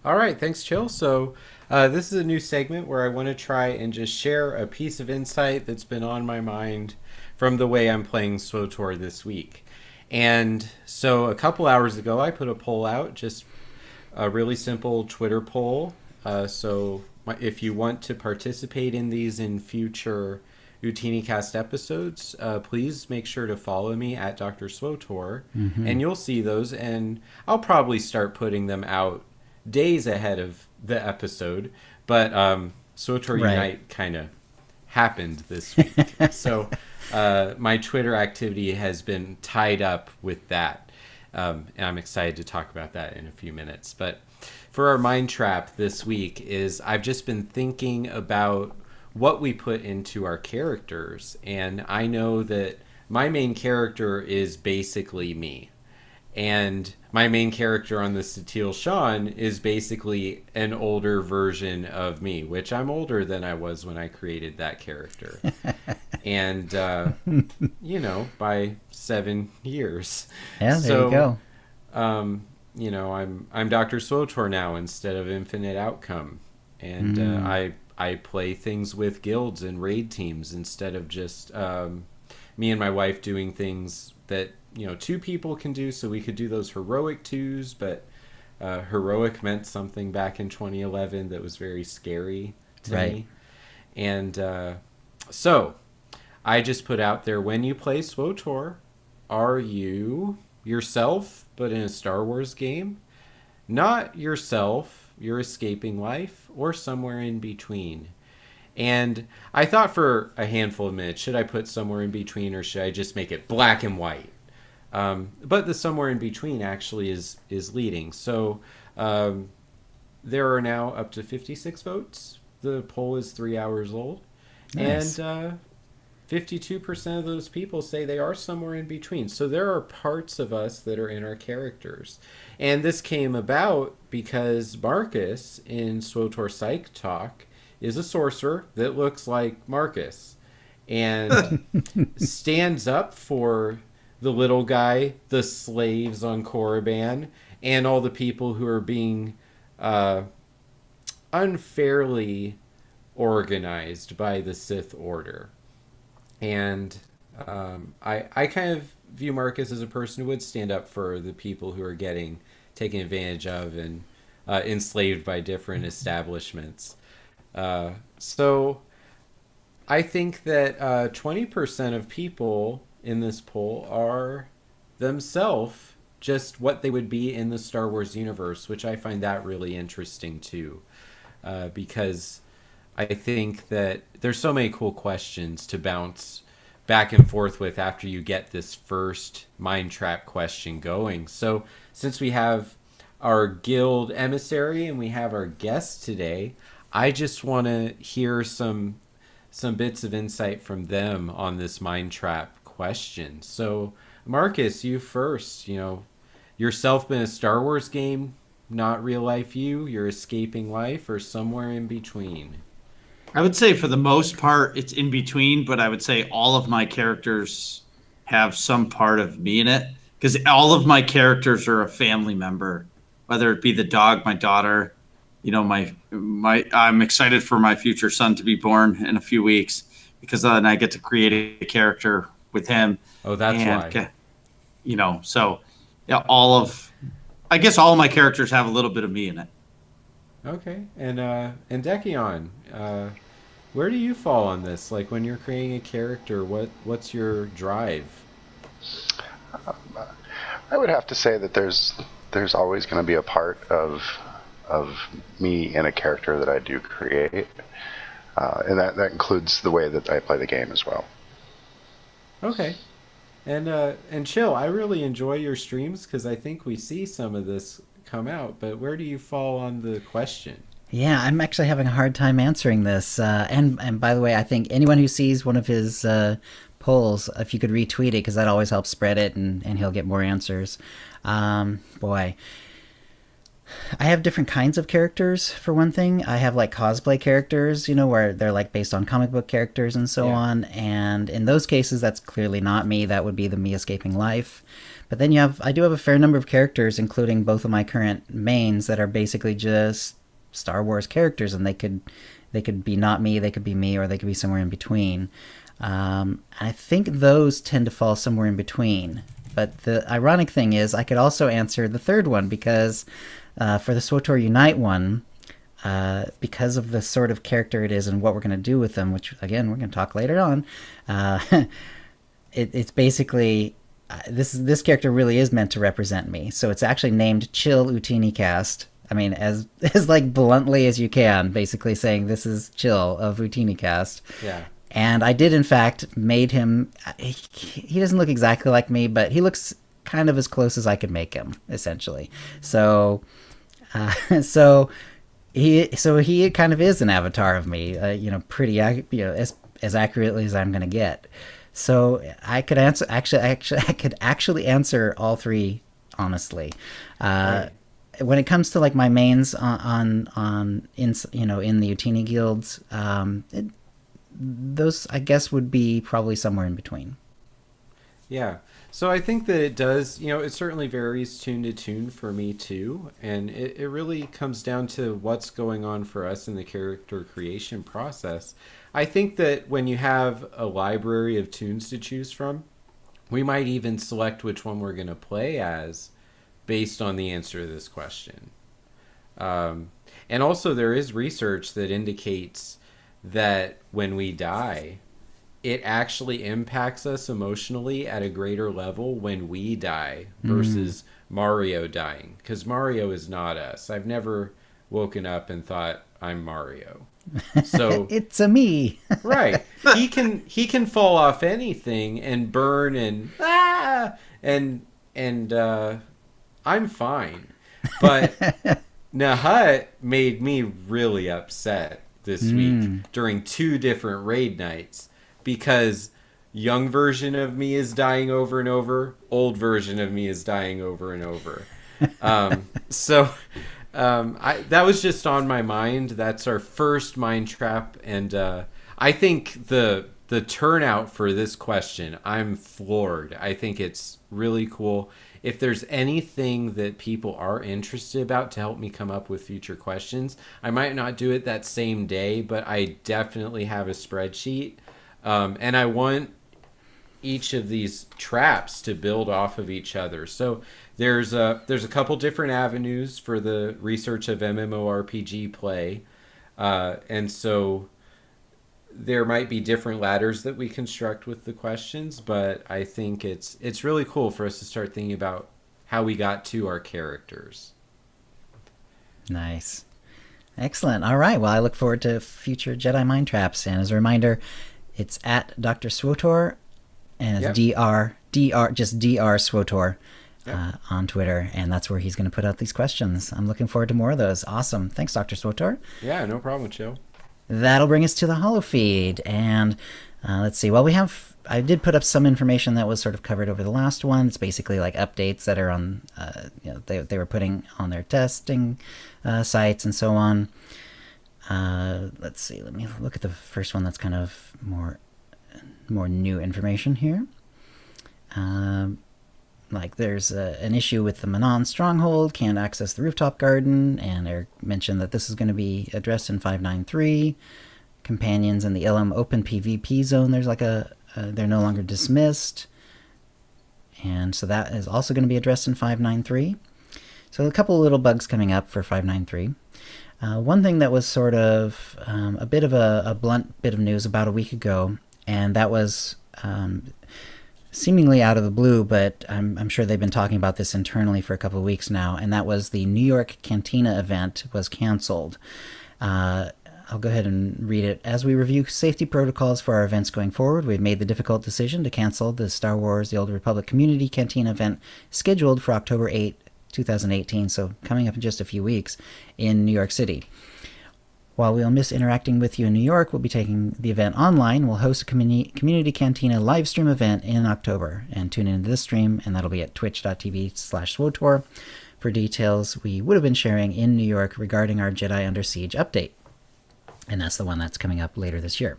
All right, thanks, Chill. So, this is a new segment where I want to try and just share a piece of insight that's been on my mind from the way I'm playing SWTOR this week. And so, a couple hours ago, I put a poll out, just a really simple Twitter poll. So if you want to participate in these in future OotiniCast episodes, please make sure to follow me at Dr. SWTOR, and you'll see those. And I'll probably start putting them out days ahead of the episode. But SWTOR Unite kind of happened this week. So my Twitter activity has been tied up with that. And I'm excited to talk about that in a few minutes. But for our mind trap this week is I've just been thinking about what we put into our characters. And I know that my main character is basically me. And my main character on the Satil Sean is basically an older version of me, which I'm older than I was when I created that character. And, by 7 years. Yeah, there you go. I'm Dr. SWTOR now instead of Infinite Outcome. And I play things with guilds and raid teams instead of just me and my wife doing things that 2 people can do. So we could do those heroic 2s, but heroic meant something back in 2011 that was very scary to me. And so I just put out there, when you play SWTOR, are you yourself but in a Star Wars game? Not yourself, you're escaping life, or somewhere in between? And I thought for a handful of minutes, should I put somewhere in between or should I just make it black and white? But the somewhere in between actually is leading. So there are now up to 56 votes. The poll is 3 hours old. Nice. And 52% of those people say they are somewhere in between. So there are parts of us that are in our characters. And this came about because Marcus in SWTOR Psych Talk is a sorcerer that looks like Marcus and stands up for the little guy, the slaves on Korriban, and all the people who are being unfairly organized by the Sith Order. And I kind of view Marcus as a person who would stand up for the people who are getting taken advantage of and enslaved by different establishments. So I think that 20% of people in this poll are themselves just what they would be in the Star Wars universe, which I find that really interesting too, because I think that there's so many cool questions to bounce back and forth with after you get this first mind trap question going. So since we have our guild emissary and we have our guest today, I just want to hear some bits of insight from them on this mind trap question. So Marcus, you first. Yourself been a Star Wars game, not real life you're escaping life, or somewhere in between? I would say for the most part, it's in between, but I would say all of my characters have some part of me in it because all of my characters are a family member, whether it be the dog, my daughter, I'm excited for my future son to be born in a few weeks because then I get to create a character with him. Oh, that's why. So yeah, I guess all of my characters have a little bit of me in it. Okay, and Dekion, where do you fall on this? Like when you're creating a character, what's your drive? I would have to say that there's always going to be a part of me in a character that I do create, and that includes the way that I play the game as well. Okay, and Chill, I really enjoy your streams because I think we see some of this come out, but where do you fall on the question? Yeah, I'm actually having a hard time answering this. And by the way, I think anyone who sees one of his polls, if you could retweet it, because that always helps spread it, and he'll get more answers. Boy, I have different kinds of characters, for one thing. I have like cosplay characters, where they're like based on comic book characters and so on. And in those cases, that's clearly not me. That would be the me escaping life. But then I do have a fair number of characters, including both of my current mains, that are basically just Star Wars characters, and they could be not me, they could be me, or they could be somewhere in between. I think those tend to fall somewhere in between. But the ironic thing is, I could also answer the third one because for the SWTOR Unite one, because of the sort of character it is and what we're going to do with them, which again we're going to talk later on, it's basically. This character really is meant to represent me, so it's actually named Chill OotiniCast. I mean, as like bluntly as you can, basically saying this is Chill of OotiniCast. Yeah. And I did in fact made him. He doesn't look exactly like me, but he looks kind of as close as I could make him, essentially. So he kind of is an avatar of me. Pretty as accurately as I'm going to get. So I could answer. I could actually answer all three honestly. Right. When it comes to like my mains in the Utini guilds, those I guess would be probably somewhere in between. Yeah. So I think that it does. It certainly varies tune to tune for me too, and it really comes down to what's going on for us in the character creation process. I think that when you have a library of tunes to choose from, we might even select which one we're going to play as based on the answer to this question. And also there is research that indicates that when we die, it actually impacts us emotionally at a greater level when we die versus Mario dying. Because Mario is not us. I've never woken up and thought, I'm Mario. So It's a me. right, he can fall off anything and burn and I'm fine. But Nahut made me really upset this week during 2 different raid nights because young version of me is dying over and over, old version of me is dying over and over. That was just on my mind. That's our first mind trap, and I think the turnout for this question, I'm floored. I think it's really cool. If there's anything that people are interested about to help me come up with future questions, I might not do it that same day, but I definitely have a spreadsheet. And I want each of these traps to build off of each other. So there's a couple different avenues for the research of MMORPG play. And so there might be different ladders that we construct with the questions, but I think it's really cool for us to start thinking about how we got to our characters. Nice. Excellent. All right. Well, I look forward to future Jedi Mind Traps. And as a reminder, it's at Dr SWTOR, and it's just Dr SWTOR on Twitter. And that's where he's going to put out these questions. I'm looking forward to more of those. Awesome. Thanks, Dr SWTOR. Yeah, no problem, Joe. That'll bring us to the holofeed, and let's see. Well, I did put up some information that was sort of covered over the last one. It's basically like updates that are on, they were putting on their testing sites and so on. Let's see. Let me look at the first one. That's kind of more new information here. Like there's an issue with the Manon stronghold, can't access the rooftop garden, and Eric mentioned that this is going to be addressed in 593. Companions in the Ilum open PvP zone, there's like they're no longer dismissed. And so that is also going to be addressed in 593. So a couple of little bugs coming up for 593. One thing that was sort of a bit of a blunt bit of news about a week ago, and that was seemingly out of the blue, but I'm sure they've been talking about this internally for a couple of weeks now, and that was the New York Cantina event was canceled. I'll go ahead and read it. As we review safety protocols for our events going forward, we've made the difficult decision to cancel the Star Wars The Old Republic Community Cantina event scheduled for October 8, 2018, so coming up in just a few weeks, in New York City. While we'll miss interacting with you in New York, we'll be taking the event online. We'll host a Community Cantina live stream event in October, and tune into this stream, and that'll be at twitch.tv/SWTOR for details we would have been sharing in New York regarding our Jedi Under Siege update. And that's the one that's coming up later this year.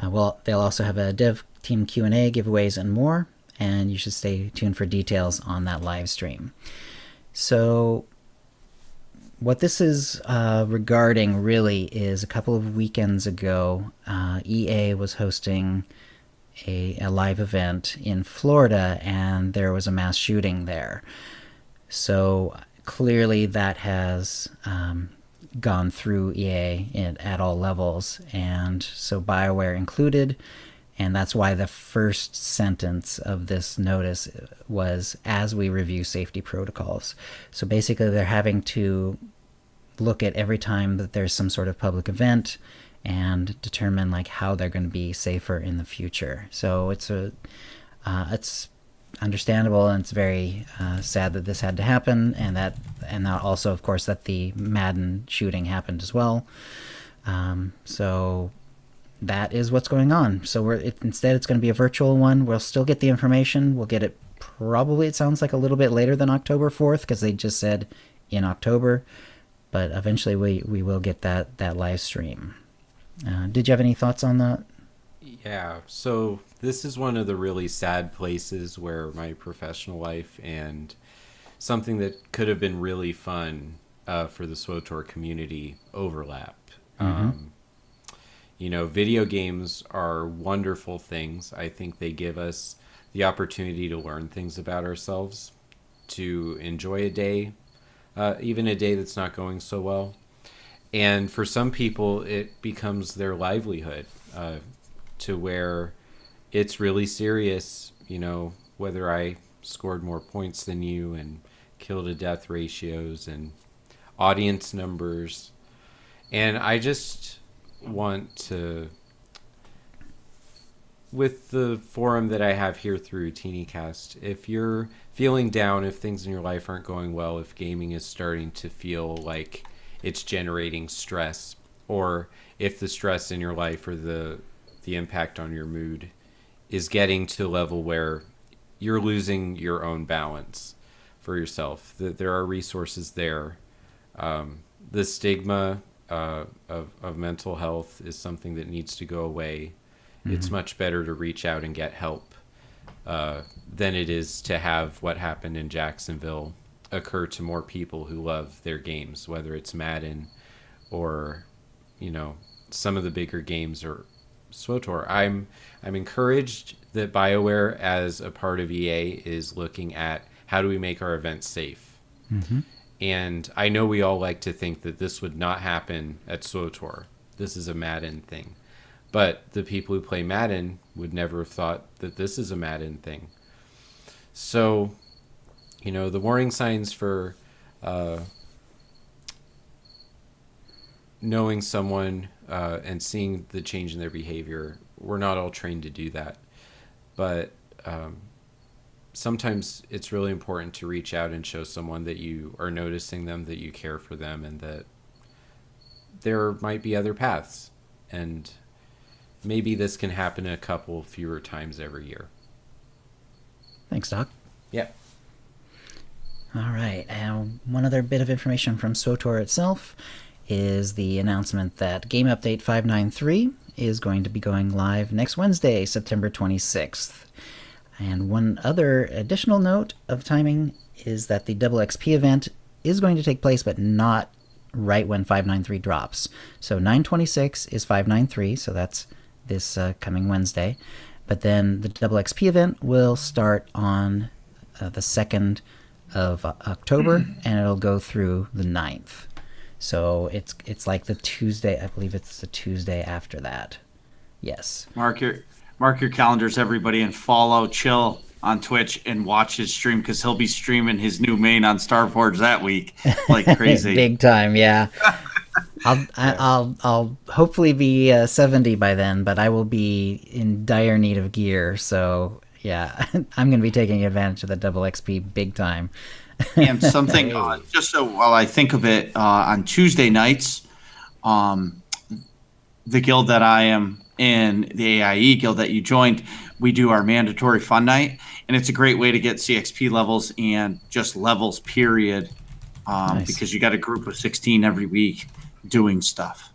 Well, they'll also have a dev team Q&A, giveaways, and more, and you should stay tuned for details on that live stream. So what this is regarding really is a couple of weekends ago, EA was hosting a live event in Florida, and there was a mass shooting there. So clearly that has gone through EA at all levels, and so BioWare included, and that's why the first sentence of this notice was, as we review safety protocols. So basically they're having to look at every time that there's some sort of public event and determine like how they're going to be safer in the future. So it's understandable, and it's very sad that this had to happen, and that also, of course, that the Madden shooting happened as well. So that is what's going on. So instead it's going to be a virtual one. We'll still get the information. We'll get it probably, it sounds like, a little bit later than October 4th, because they just said in October. But eventually we will get that live stream. Did you have any thoughts on that? Yeah, so this is one of the really sad places where my professional life and something that could have been really fun for the SWTOR community overlap. Mm-hmm. Video games are wonderful things. I think they give us the opportunity to learn things about ourselves, to enjoy a day, even a day that's not going so well. And for some people, it becomes their livelihood, to where it's really serious, whether I scored more points than you and kill to death ratios and audience numbers. And I just want to, with the forum that I have here through OotiniCast, if you're feeling down, if things in your life aren't going well, if gaming is starting to feel like it's generating stress, or if the stress in your life or the impact on your mood is getting to a level where you're losing your own balance for yourself, that there are resources there. The stigma of mental health is something that needs to go away. It's much better to reach out and get help than it is to have what happened in Jacksonville occur to more people who love their games, whether it's Madden or, you know, some of the bigger games or SWTOR. I'm encouraged that BioWare, as a part of EA, is looking at how do we make our events safe. And I know we all like to think that this would not happen at SWTOR. This is a Madden thing. But the people who play Madden would never have thought that this is a Madden thing. So, you know, the warning signs for knowing someone and seeing the change in their behavior, we're not all trained to do that. But sometimes it's really important to reach out and show someone that you are noticing them, that you care for them, and that there might be other paths. And maybe this can happen a couple fewer times every year. Thanks, Doc. Yeah. All right, and one other bit of information from SWTOR itself is the announcement that Game Update 593 is going to be going live next Wednesday, September 26th. And one other additional note of timing is that the Double XP event is going to take place, but not right when 593 drops. So 9/26 is 593, so that's this coming Wednesday. But then the Double XP event will start on the 2nd of October, and it'll go through the 9th. So it's like the Tuesday, I believe it's the Tuesday after that. Yes. Mark your calendars, everybody, and follow Chill on Twitch and watch his stream, because he'll be streaming his new main on Starforge that week like crazy. Big time, yeah. I'll hopefully be 70 by then, but I will be in dire need of gear. So yeah, I'm going to be taking advantage of the Double XP big time. And something, just so while I think of it, on Tuesday nights, the guild that I am in, the AIE guild that you joined, we do our mandatory fun night, and it's a great way to get CXP levels and just levels, period, Nice. because you got a group of 16 every week doing stuff.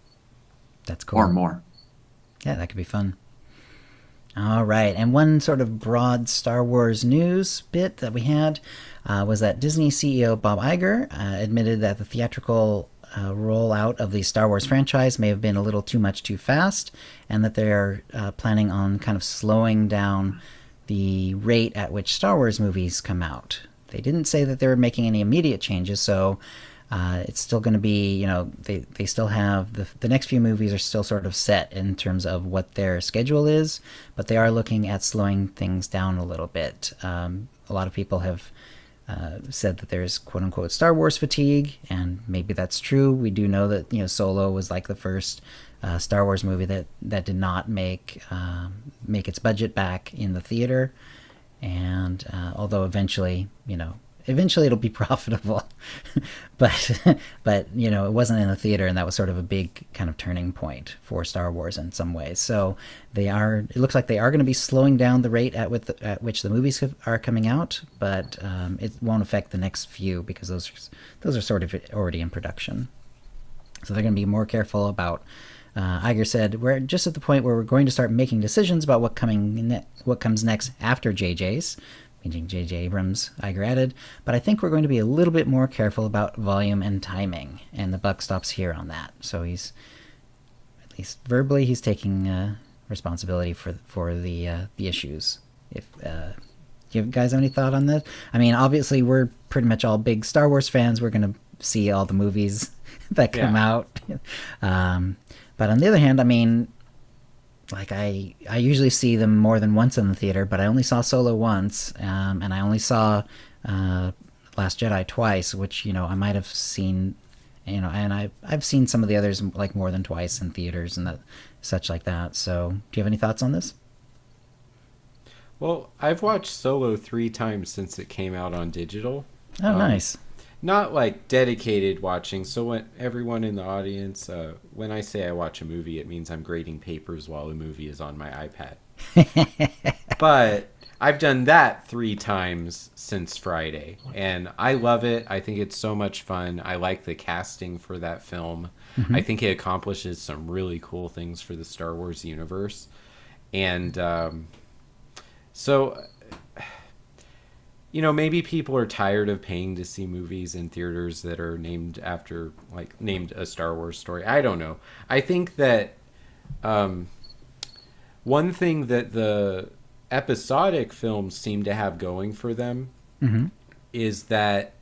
That's cool. Or more. Yeah, that could be fun. All right, and one sort of broad Star Wars news bit that we had was that Disney CEO Bob Iger admitted that the theatrical rollout of the Star Wars franchise may have been a little too much too fast, and that they're planning on kind of slowing down the rate at which Star Wars movies come out. They didn't say that they were making any immediate changes, so it's still going to be, you know, they still have the next few movies are still sort of set in terms of what their schedule is, but they are looking at slowing things down a little bit. A lot of people have said that there's quote unquote Star Wars fatigue, and maybe that's true. We do know that, you know, Solo was like the first Star Wars movie that did not make its budget back in the theater, and although eventually it'll be profitable, but you know, it wasn't in the theater, and that was sort of a big kind of turning point for Star Wars in some ways. So it looks like they are going to be slowing down the rate at which the movies are coming out, but it won't affect the next few because those are sort of already in production. So they're going to be more careful about. Iger said, "We're just at the point where we're going to start making decisions about what comes next after JJ's." Meaning J.J. Abrams, Iger added, "but I think we're going to be a little bit more careful about volume and timing, and the buck stops here on that." So he's, at least verbally, he's taking responsibility for the issues. If do you guys have any thought on this? I mean, obviously, we're pretty much all big Star Wars fans. We're going to see all the movies that come out. But on the other hand, I mean, like I usually see them more than once in the theater, but I only saw Solo once, and I only saw Last Jedi twice, which, you know, I might have seen And I've seen some of the others like more than twice in theaters and such like that. So, do you have any thoughts on this? Well, I've watched Solo 3 times since it came out on digital. Oh, nice. Not like dedicated watching. So when everyone in the audience, when I say I watch a movie, it means I'm grading papers while the movie is on my iPad. But I've done that 3 times since Friday, and I love it. I think it's so much fun. I like the casting for that film. Mm-hmm. I think it accomplishes some really cool things for the Star Wars universe. And so, maybe people are tired of paying to see movies in theaters that are named after, named a Star Wars story. I don't know. I think that one thing that the episodic films seem to have going for them mm-hmm. is that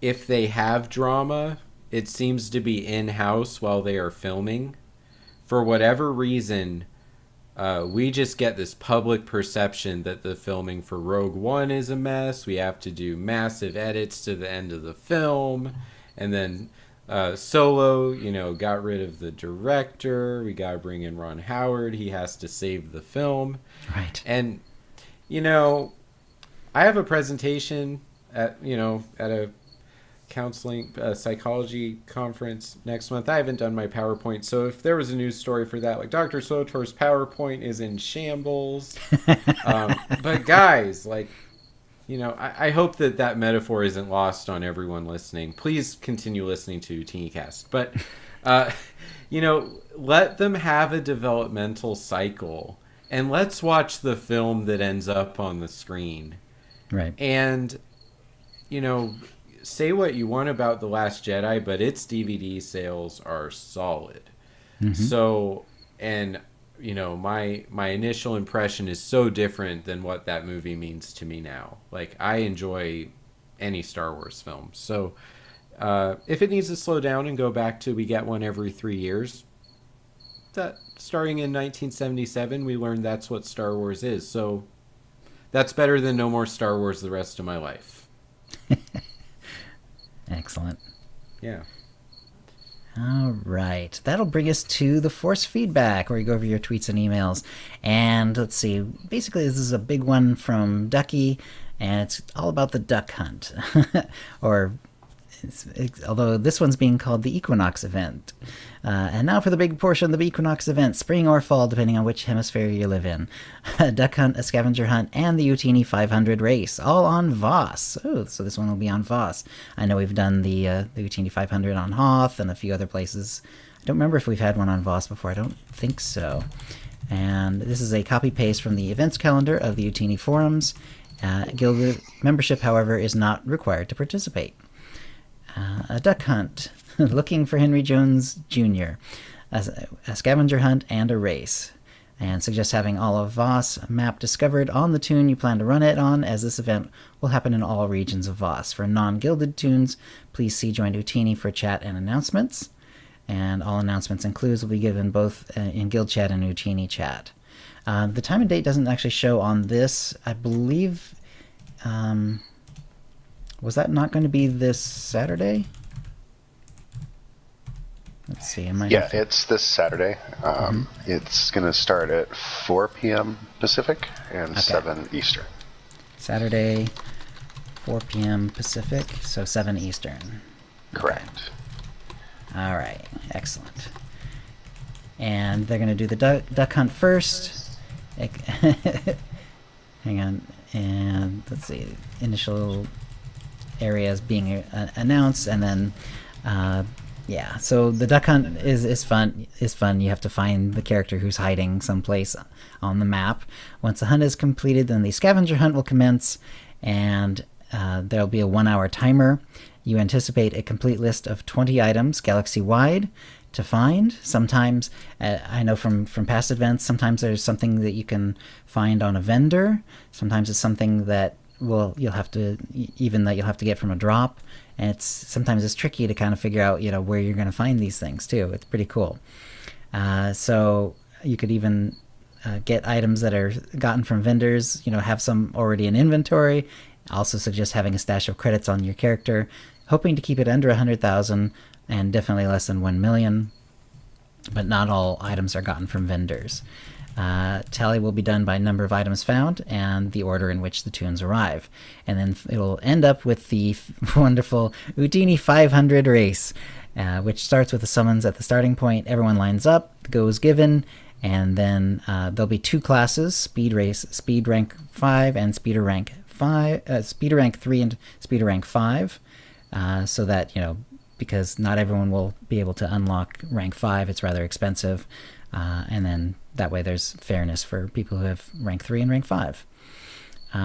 if they have drama, it seems to be in-house while they are filming. For whatever reason, we just get this public perception that the filming for Rogue One is a mess. We have to do massive edits to the end of the film. And then Solo, got rid of the director. We got to bring in Ron Howard. He has to save the film. Right. And, I have a presentation at a counseling psychology conference next month. I haven't done my PowerPoint, so if there was a news story for that, like Dr. SWTOR's PowerPoint is in shambles. But guys, I hope that metaphor isn't lost on everyone listening. Please continue listening to OotiniCast. But, let them have a developmental cycle, and let's watch the film that ends up on the screen. Right. And, say what you want about The Last Jedi, but its DVD sales are solid. Mm-hmm. So, and my initial impression is so different than what that movie means to me now. I enjoy any Star Wars film. So, if it needs to slow down and go back to we get one every 3 years, that starting in 1977, we learned that's what Star Wars is. So, that's better than no more Star Wars the rest of my life. Excellent. Yeah. All right. That'll bring us to the Force Feedback, where you go over your tweets and emails. And let's see. Basically, this is a big one from Ducky, and it's all about the duck hunt. Although this one's being called the Equinox event. And now for the big portion of the Equinox event, spring or fall, depending on which hemisphere you live in. A duck hunt, a scavenger hunt, and the Utini 500 race, all on Voss. Oh, so this one will be on Voss. I know we've done the Utini 500 on Hoth and a few other places. I don't remember if we've had one on Voss before. I don't think so. And this is a copy-paste from the events calendar of the Utini forums. Guild membership, however, is not required to participate. A duck hunt, looking for Henry Jones Jr., a scavenger hunt, and a race. And suggest having all of Voss map discovered on the tune you plan to run it on, as this event will happen in all regions of Voss. For non-gilded tunes, please see Join Utini for chat and announcements. And all announcements and clues will be given both in Guild Chat and Utini Chat. The time and date doesn't actually show on this. I believe... was that not going to be this Saturday? Let's see. It's this Saturday. It's going to start at 4 p.m. Pacific and 7 Eastern. Saturday, 4 p.m. Pacific, so 7 Eastern. Correct. Okay. All right. Excellent. And they're going to do the duck hunt first. Hang on. And let's see. Initial areas being announced, and then so the duck hunt is fun. You have to find the character who's hiding someplace on the map. Once the hunt is completed, then the scavenger hunt will commence, and there'll be a 1-hour timer. You anticipate a complete list of 20 items galaxy-wide to find. Sometimes, I know from past events, sometimes there's something that you can find on a vendor. Sometimes it's something that you'll have to get from a drop, and sometimes it's tricky to kind of figure out where you're going to find these things too. It's pretty cool. So you could even get items that are gotten from vendors, have some already in inventory. Also suggest having a stash of credits on your character, hoping to keep it under 100,000 and definitely less than 1 million. But not all items are gotten from vendors. Tally will be done by number of items found and the order in which the tunes arrive. And then it will end up with the wonderful Utini 500 race, which starts with a summons at the starting point. Everyone lines up, the go is given, and then there'll be 2 classes, speed rank 5 and speeder rank 3 and speeder rank 5, so that, because not everyone will be able to unlock rank 5, it's rather expensive, and then that way there's fairness for people who have rank 3 and rank 5.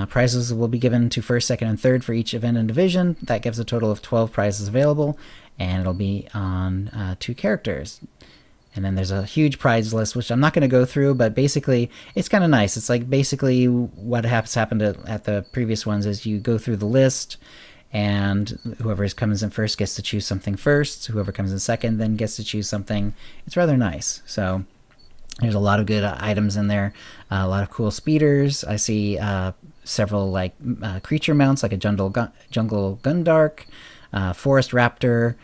Prizes will be given to first, second, and third for each event and division. That gives a total of 12 prizes available, and it'll be on 2 characters. And then there's a huge prize list, which I'm not going to go through, but basically it's kind of nice. It's like basically what happened at the previous ones is you go through the list, and whoever comes in first gets to choose something first. Whoever comes in second then gets to choose something. It's rather nice. So there's a lot of good items in there, a lot of cool speeders. I see several creature mounts, like a jungle Gundark, forest raptor,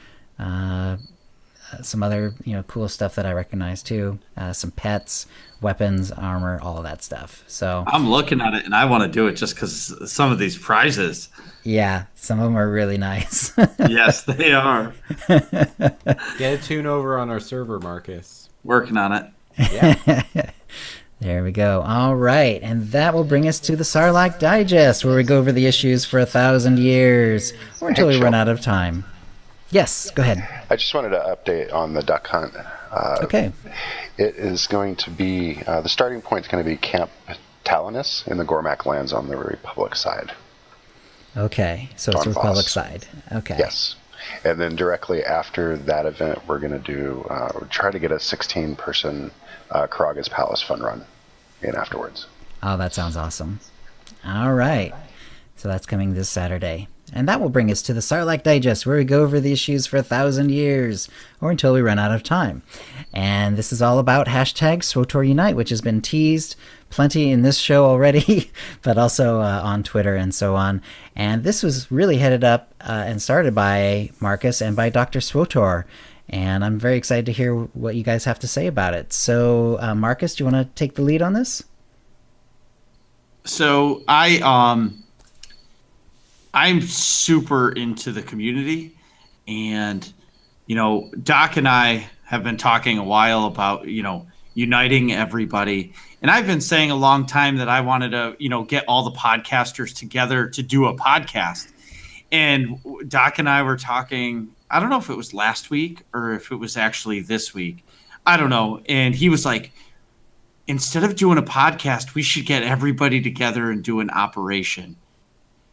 some other cool stuff that I recognize too. Some pets, weapons, armor, all of that stuff. So I'm looking at it and I want to do it just because some of these prizes. Yeah, some of them are really nice. Yes, they are. Get a tune over on our server, Marcus. Working on it. Yeah. There we go. All right, and that will bring us to the Sarlacc Digest, where we go over the issues for 1,000 years, or until we run out of time. Yes, go ahead. I just wanted to update on the duck hunt. Okay. It is going to be, the starting point is going to be Camp Talinus in the Gormak lands on the Republic side. Okay, so it's the Republic side. Okay. Yes. And then directly after that event, we're going to do, try to get a 16-person Karaga's Palace fun run in afterwards. Oh, that sounds awesome. All right. So that's coming this Saturday. And that will bring us to the Sarlacc Digest, where we go over the issues for 1,000 years, or until we run out of time. And this is all about hashtag SWTOR Unite, which has been teased plenty in this show already, but also on Twitter and so on. And this was really headed up and started by Marcus and by Dr SWTOR. And I'm very excited to hear what you guys have to say about it. So, Marcus, do you want to take the lead on this? So I'm super into the community, and Doc and I have been talking a while about uniting everybody, and I've been saying a long time that I wanted to get all the podcasters together to do a podcast. And Doc and I were talking, I don't know if it was last week or if it was actually this week, I don't know, and he was like, instead of doing a podcast, we should get everybody together and do an operation.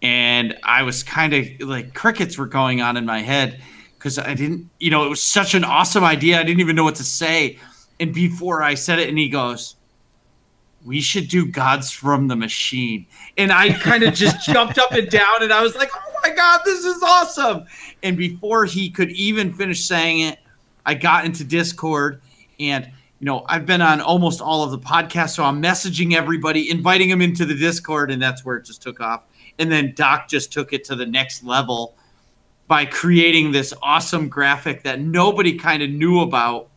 And I was kind of like, crickets were going on in my head because I didn't, it was such an awesome idea. I didn't even know what to say. And before I said it, and he goes, we should do Gods from the Machine. And I kind of just jumped up and down, and I was like, oh my God, this is awesome. And before he could even finish saying it, I got into Discord, and I've been on almost all of the podcasts, so I'm messaging everybody, inviting them into the Discord, and that's where it just took off. And then Doc just took it to the next level by creating this awesome graphic that nobody kind of knew about.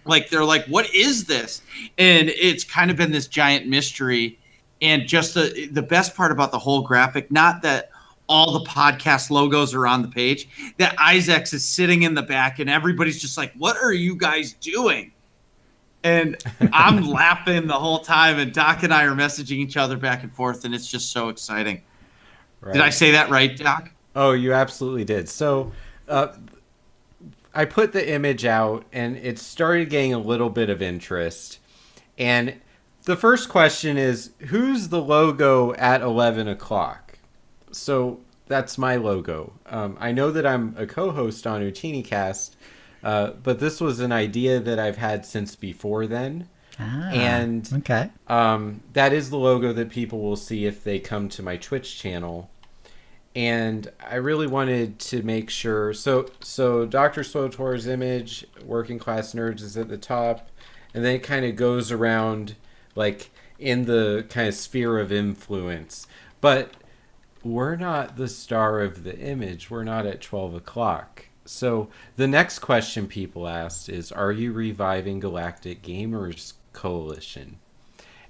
Like, they're like, what is this? And it's kind of been this giant mystery. And just the best part about the whole graphic, not that all the podcast logos are on the page, that Isaacs is sitting in the back and everybody's just like, what are you guys doing? And I'm laughing the whole time, and Doc and I are messaging each other back and forth, and it's just so exciting. Right. Did I say that right, Doc? Oh, you absolutely did. So I put the image out, and it started getting a little bit of interest. And the first question is, who's the logo at 11 o'clock? So that's my logo. I know that I'm a co-host on OotiniCast, but this was an idea that I've had since before then. And okay. That is the logo that people will see if they come to my Twitch channel. And I really wanted to make sure. So Dr. SWTOR's image, Working Class Nerds, is at the top. And then it kind of goes around like in the kind of sphere of influence. But we're not the star of the image. We're not at 12 o'clock. So the next question people asked is, are you reviving Galactic Gamers Coalition?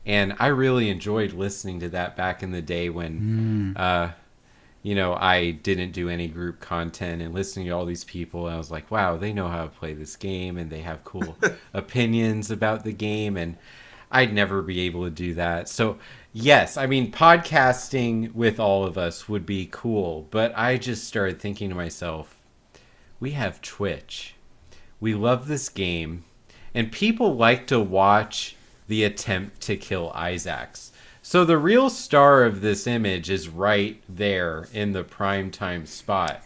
And I really enjoyed listening to that back in the day when, I didn't do any group content, and listening to all these people. I was like, wow, they know how to play this game, and they have cool opinions about the game, and I'd never be able to do that. So yes, I mean, podcasting with all of us would be cool, but I just started thinking to myself, we have Twitch. We love this game, and people like to watch the attempt to kill Isaacs. So the real star of this image is right there in the primetime spot.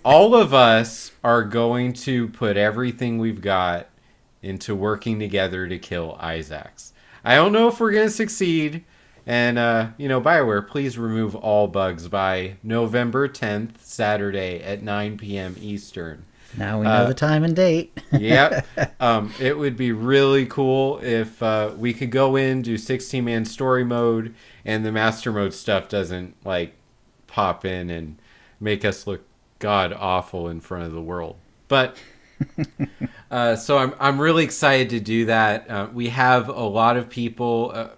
All of us are going to put everything we've got into working together to kill Isaacs. I don't know if we're going to succeed. And, BioWare, please remove all bugs by November 10th, Saturday at 9 p.m. Eastern. Now we know the time and date. Yep. It would be really cool if we could go in, do 16-man story mode, and the master mode stuff doesn't, pop in and make us look god-awful in front of the world. But... so I'm really excited to do that. We have a lot of people...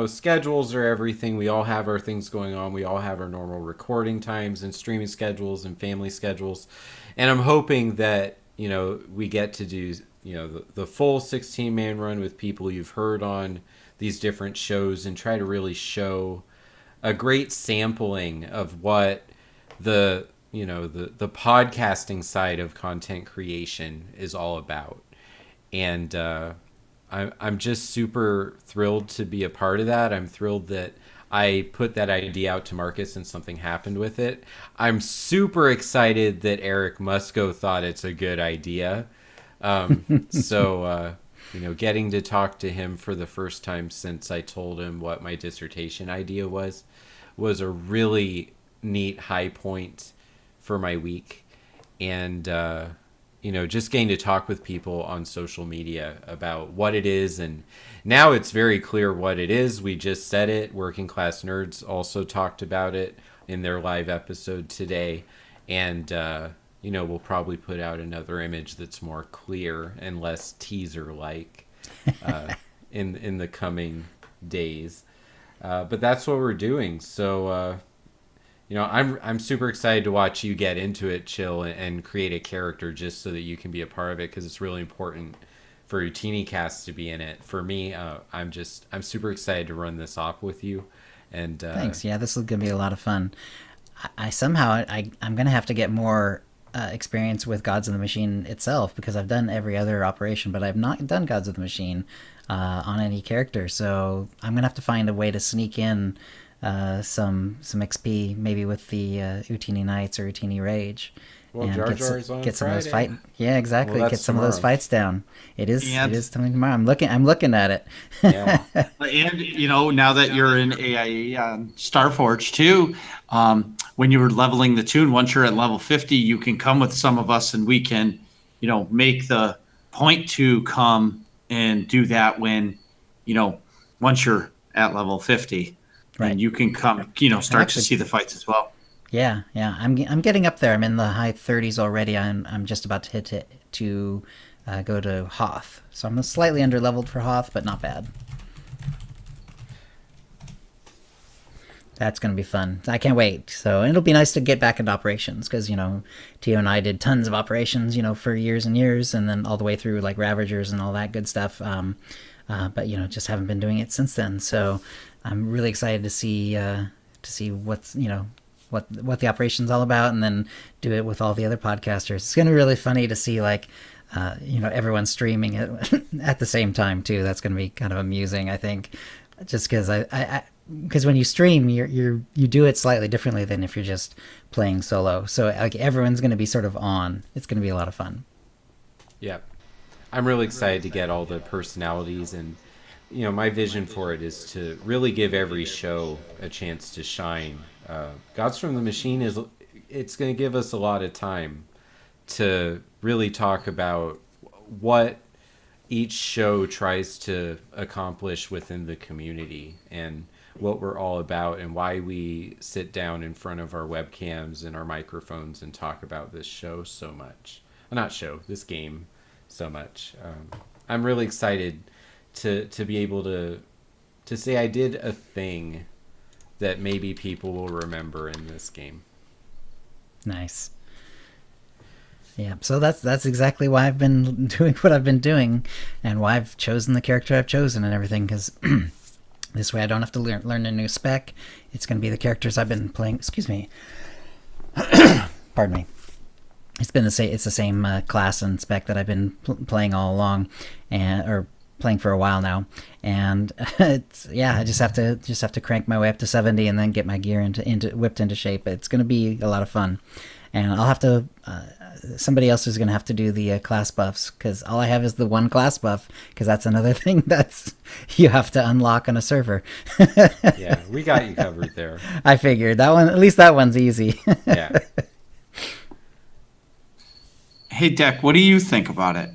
schedules are everything. We all have our things going on. We all have our normal recording times and streaming schedules and family schedules. And I'm hoping that, we get to do, the full 16-man run with people you've heard on these different shows and try to really show a great sampling of what the podcasting side of content creation is all about. And, I'm just super thrilled to be a part of that. I'm thrilled that I put that idea out to Marcus and something happened with it. I'm super excited that Eric Musco thought it's a good idea. Getting to talk to him for the first time since I told him what my dissertation idea was a really neat high point for my week. And, just getting to talk with people on social media about what it is. And now it's very clear what it is. We just said it. Working Class Nerds also talked about it in their live episode today. And, we'll probably put out another image that's more clear and less teaser-like in the coming days. But that's what we're doing. So, I'm super excited to watch you get into it, Chill, and create a character just so that you can be a part of it, because it's really important for OotiniCast to be in it. For me, I'm super excited to run this op with you. And thanks. Yeah, this is going to be a lot of fun. I'm going to have to get more experience with Gods of the Machine itself, because I've done every other operation, but I've not done Gods of the Machine on any character. So I'm going to have to find a way to sneak in some XP, maybe with the Utini Knights or Utini Rage. Well, and Jar Jar's on get some Friday. of those fight. Yeah, exactly. Well, get some tomorrow. of those fights down. It is something tomorrow. I'm looking at it. Yeah. And now that you're in AIE on Starforge too, when you were leveling the tune, once you're at level 50, you can come with some of us, and we can, make the point to come and do that when, once you're at level 50, right. And you can come, start to see the fights as well. Yeah. I'm getting up there. I'm in the high 30s already. I'm just about to hit it to go to Hoth. So I'm slightly under-leveled for Hoth, but not bad. That's going to be fun. I can't wait. So it'll be nice to get back into operations, because, Tio and I did tons of operations, for years and years, and then all the way through like Ravagers and all that good stuff. But, just haven't been doing it since then. So I'm really excited to see what's, what the operation's all about, and then do it with all the other podcasters. It's going to be really funny to see everyone streaming it at the same time too. That's going to be kind of amusing, I think, just because because when you stream, you do it slightly differently than if you're just playing solo. So everyone's going to be sort of on. It's going to be a lot of fun. Yeah, I'm really excited to get all the personalities, and my vision for it is to really give every show a chance to shine. Gods from the Machine it's going to give us a lot of time to really talk about what each show tries to accomplish within the community. And what we're all about and why we sit down in front of our webcams and our microphones and talk about this show so much. Not show, this game so much. I'm really excited to be able to say I did a thing that maybe people will remember in this game. Nice. Yeah, so that's exactly why I've been doing what I've been doing, and why I've chosen the character I've chosen and everything, because this way I don't have to learn a new spec. It's going to be the characters I've been playing. Excuse me. Pardon me. It's the same class and spec that I've been playing all along, or playing for a while now. And I just have to crank my way up to 70 and then get my gear whipped into shape. It's going to be a lot of fun, and I'll have to. Somebody else is going to have to do the class buffs, because all I have is the one class buff, because that's another thing that's you have to unlock on a server. Yeah, we got you covered there. I figured that one. At least that one's easy. Yeah. Hey, Deck, what do you think about it?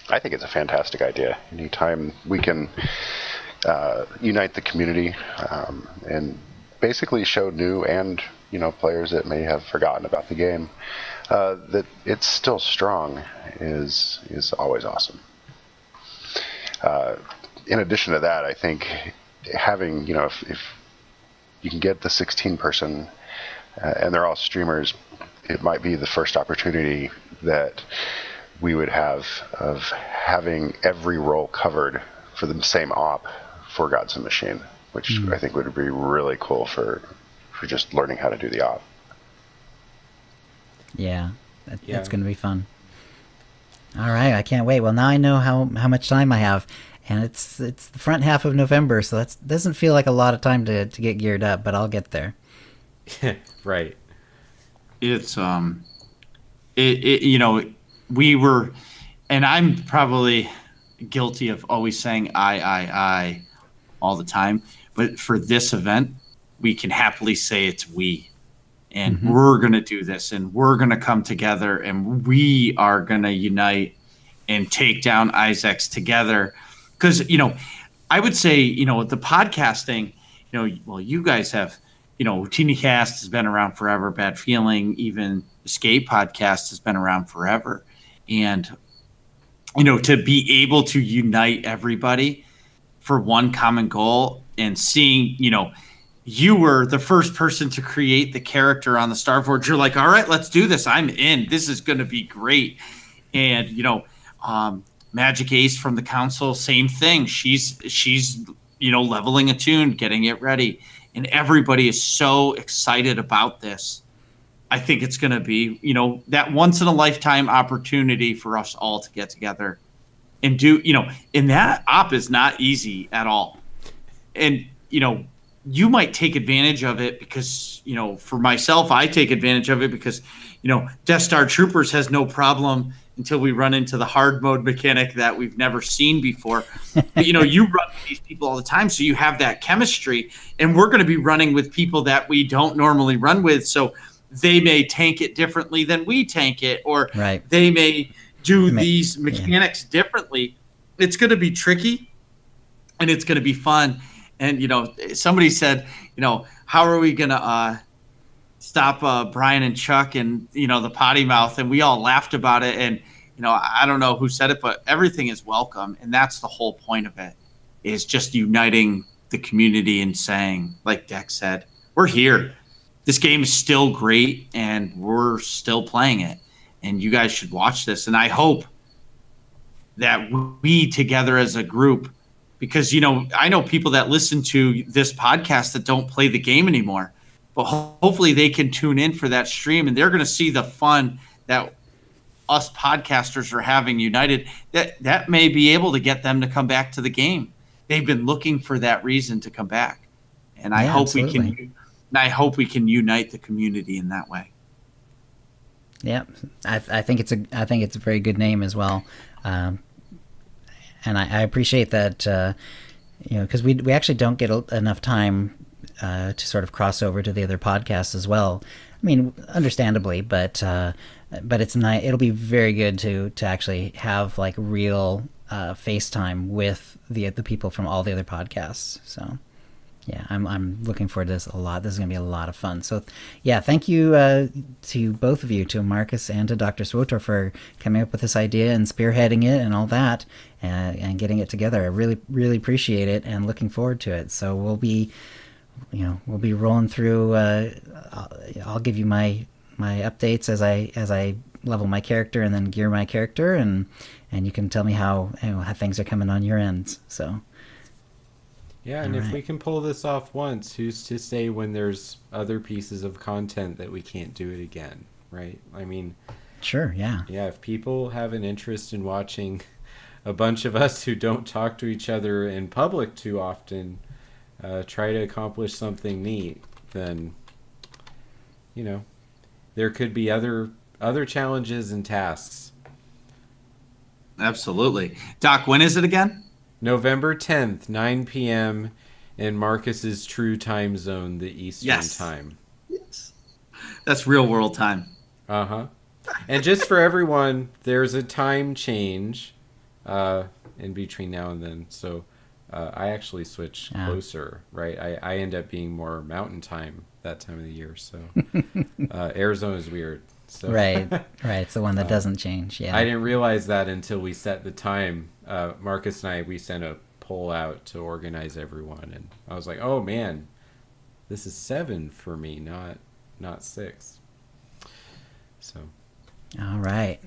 I think it's a fantastic idea. Anytime we can unite the community and basically show new and players that may have forgotten about the game that it's still strong is always awesome. In addition to that, I think having if you can get the 16 person and they're all streamers, it might be the first opportunity that we would have of having every role covered for the same op for Gods and Machine, which I think would be really cool for just learning how to do the op. Yeah, that's going to be fun. All right, I can't wait. Well, now I know how much time I have, and it's the front half of November, so that doesn't feel like a lot of time to get geared up, but I'll get there. Right. It's we were, and I'm probably guilty of always saying I all the time, but for this event, we can happily say it's we. And we're going to do this, and we're going to come together, and we are going to unite and take down Isaacs together. Because, I would say, the podcasting, well, you guys have, OotiniCast has been around forever. Bad Feeling, even Escape Podcast has been around forever. And, to be able to unite everybody for one common goal, and seeing, you were the first person to create the character on the Starforge. You're like, all right, let's do this. I'm in. This is going to be great. And, Magic Ace from the council, same thing. She's leveling a tune, getting it ready. And everybody is so excited about this. I think it's going to be, that once in a lifetime opportunity for us all to get together and do, and that op is not easy at all. And, you might take advantage of it because, for myself, I take advantage of it because, Death Star Troopers has no problem until we run into the hard mode mechanic that we've never seen before. But, you run with these people all the time, so you have that chemistry. And we're going to be running with people that we don't normally run with, so they may tank it differently than we tank it, or they may do these mechanics differently. It's going to be tricky, and it's going to be fun. And, somebody said, how are we going to stop Brian and Chuck and, the potty mouth? And we all laughed about it. And, I don't know who said it, but everything is welcome. And that's the whole point of it, is just uniting the community and saying, like Dex said, we're here. This game is still great, and we're still playing it. And you guys should watch this. And I hope that we together as a group, because, I know people that listen to this podcast that don't play the game anymore, but hopefully they can tune in for that stream, and they're going to see the fun that us podcasters are having united. That may be able to get them to come back to the game. They've been looking for that reason to come back. And I hope we can unite the community in that way. Yeah. I think it's a very good name as well. And I appreciate that, because we actually don't get enough time to sort of cross over to the other podcasts as well. I mean, understandably, but it's nice. It'll be very good to actually have like real FaceTime with the people from all the other podcasts. So Yeah, I'm looking forward to this a lot. This is going to be a lot of fun. So, yeah, thank you to both of you, to Marcus and to Dr. SWTOR, for coming up with this idea and spearheading it and all that, and getting it together. I really, really appreciate it and looking forward to it. So we'll be rolling through. I'll give you my updates as I level my character and then gear my character, and you can tell me how things are coming on your ends. So. Yeah, and if we can pull this off once, who's to say when there's other pieces of content that we can't do it again, right? I mean, sure, yeah. Yeah, if people have an interest in watching a bunch of us who don't talk to each other in public too often try to accomplish something neat, then, there could be other challenges and tasks. Absolutely. Doc, when is it again? November 10th, 9 p.m. in Marcus's true time zone, the Eastern time. Yes. That's real world time. Uh-huh. And just for everyone, there's a time change in between now and then. So I actually switch closer, right? I end up being more mountain time that time of the year. So Arizona's weird. So, right. It's the one that doesn't change. Yeah. I didn't realize that until we set the time. Marcus and we sent a poll out to organize everyone, and I was like, "Oh man, this is 7 for me, not 6." So. All right.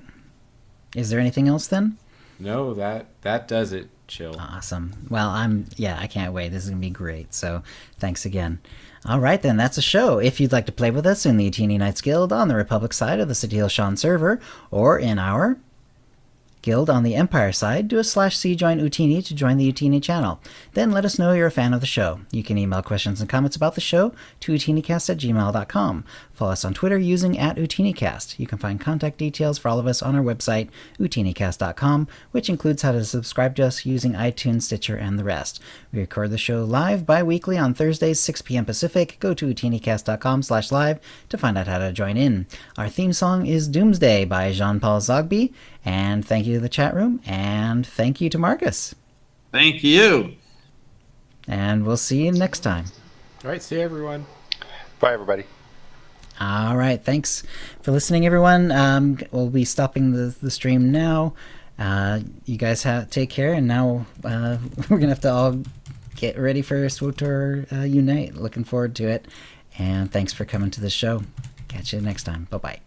Is there anything else then? No, that does it. Chill. Awesome. Well, I can't wait. This is gonna be great. So, thanks again. All right, then, that's a show. If you'd like to play with us in the Utini Knights Guild on the Republic side of the City Hill Sean server, or in our Guild on the Empire side, do a /C join Utini to join the Utini channel. Then let us know you're a fan of the show. You can email questions and comments about the show to OotiniCast@gmail.com. Follow us on Twitter using @OotiniCast. You can find contact details for all of us on our website, OotiniCast.com, which includes how to subscribe to us using iTunes, Stitcher, and the rest. We record the show live bi-weekly on Thursdays, 6 p.m. Pacific. Go to OotiniCast.com/live to find out how to join in. Our theme song is Doomsday by Jean-Paul Zogby. And thank you to the chat room, and thank you to Marcus. Thank you. And we'll see you next time. All right, see you, everyone. Bye, everybody. All right, thanks for listening, everyone. We'll be stopping the stream now. You guys take care, and now we're going to have to all get ready for SWTOR Unite. Looking forward to it, and thanks for coming to the show. Catch you next time. Bye-bye.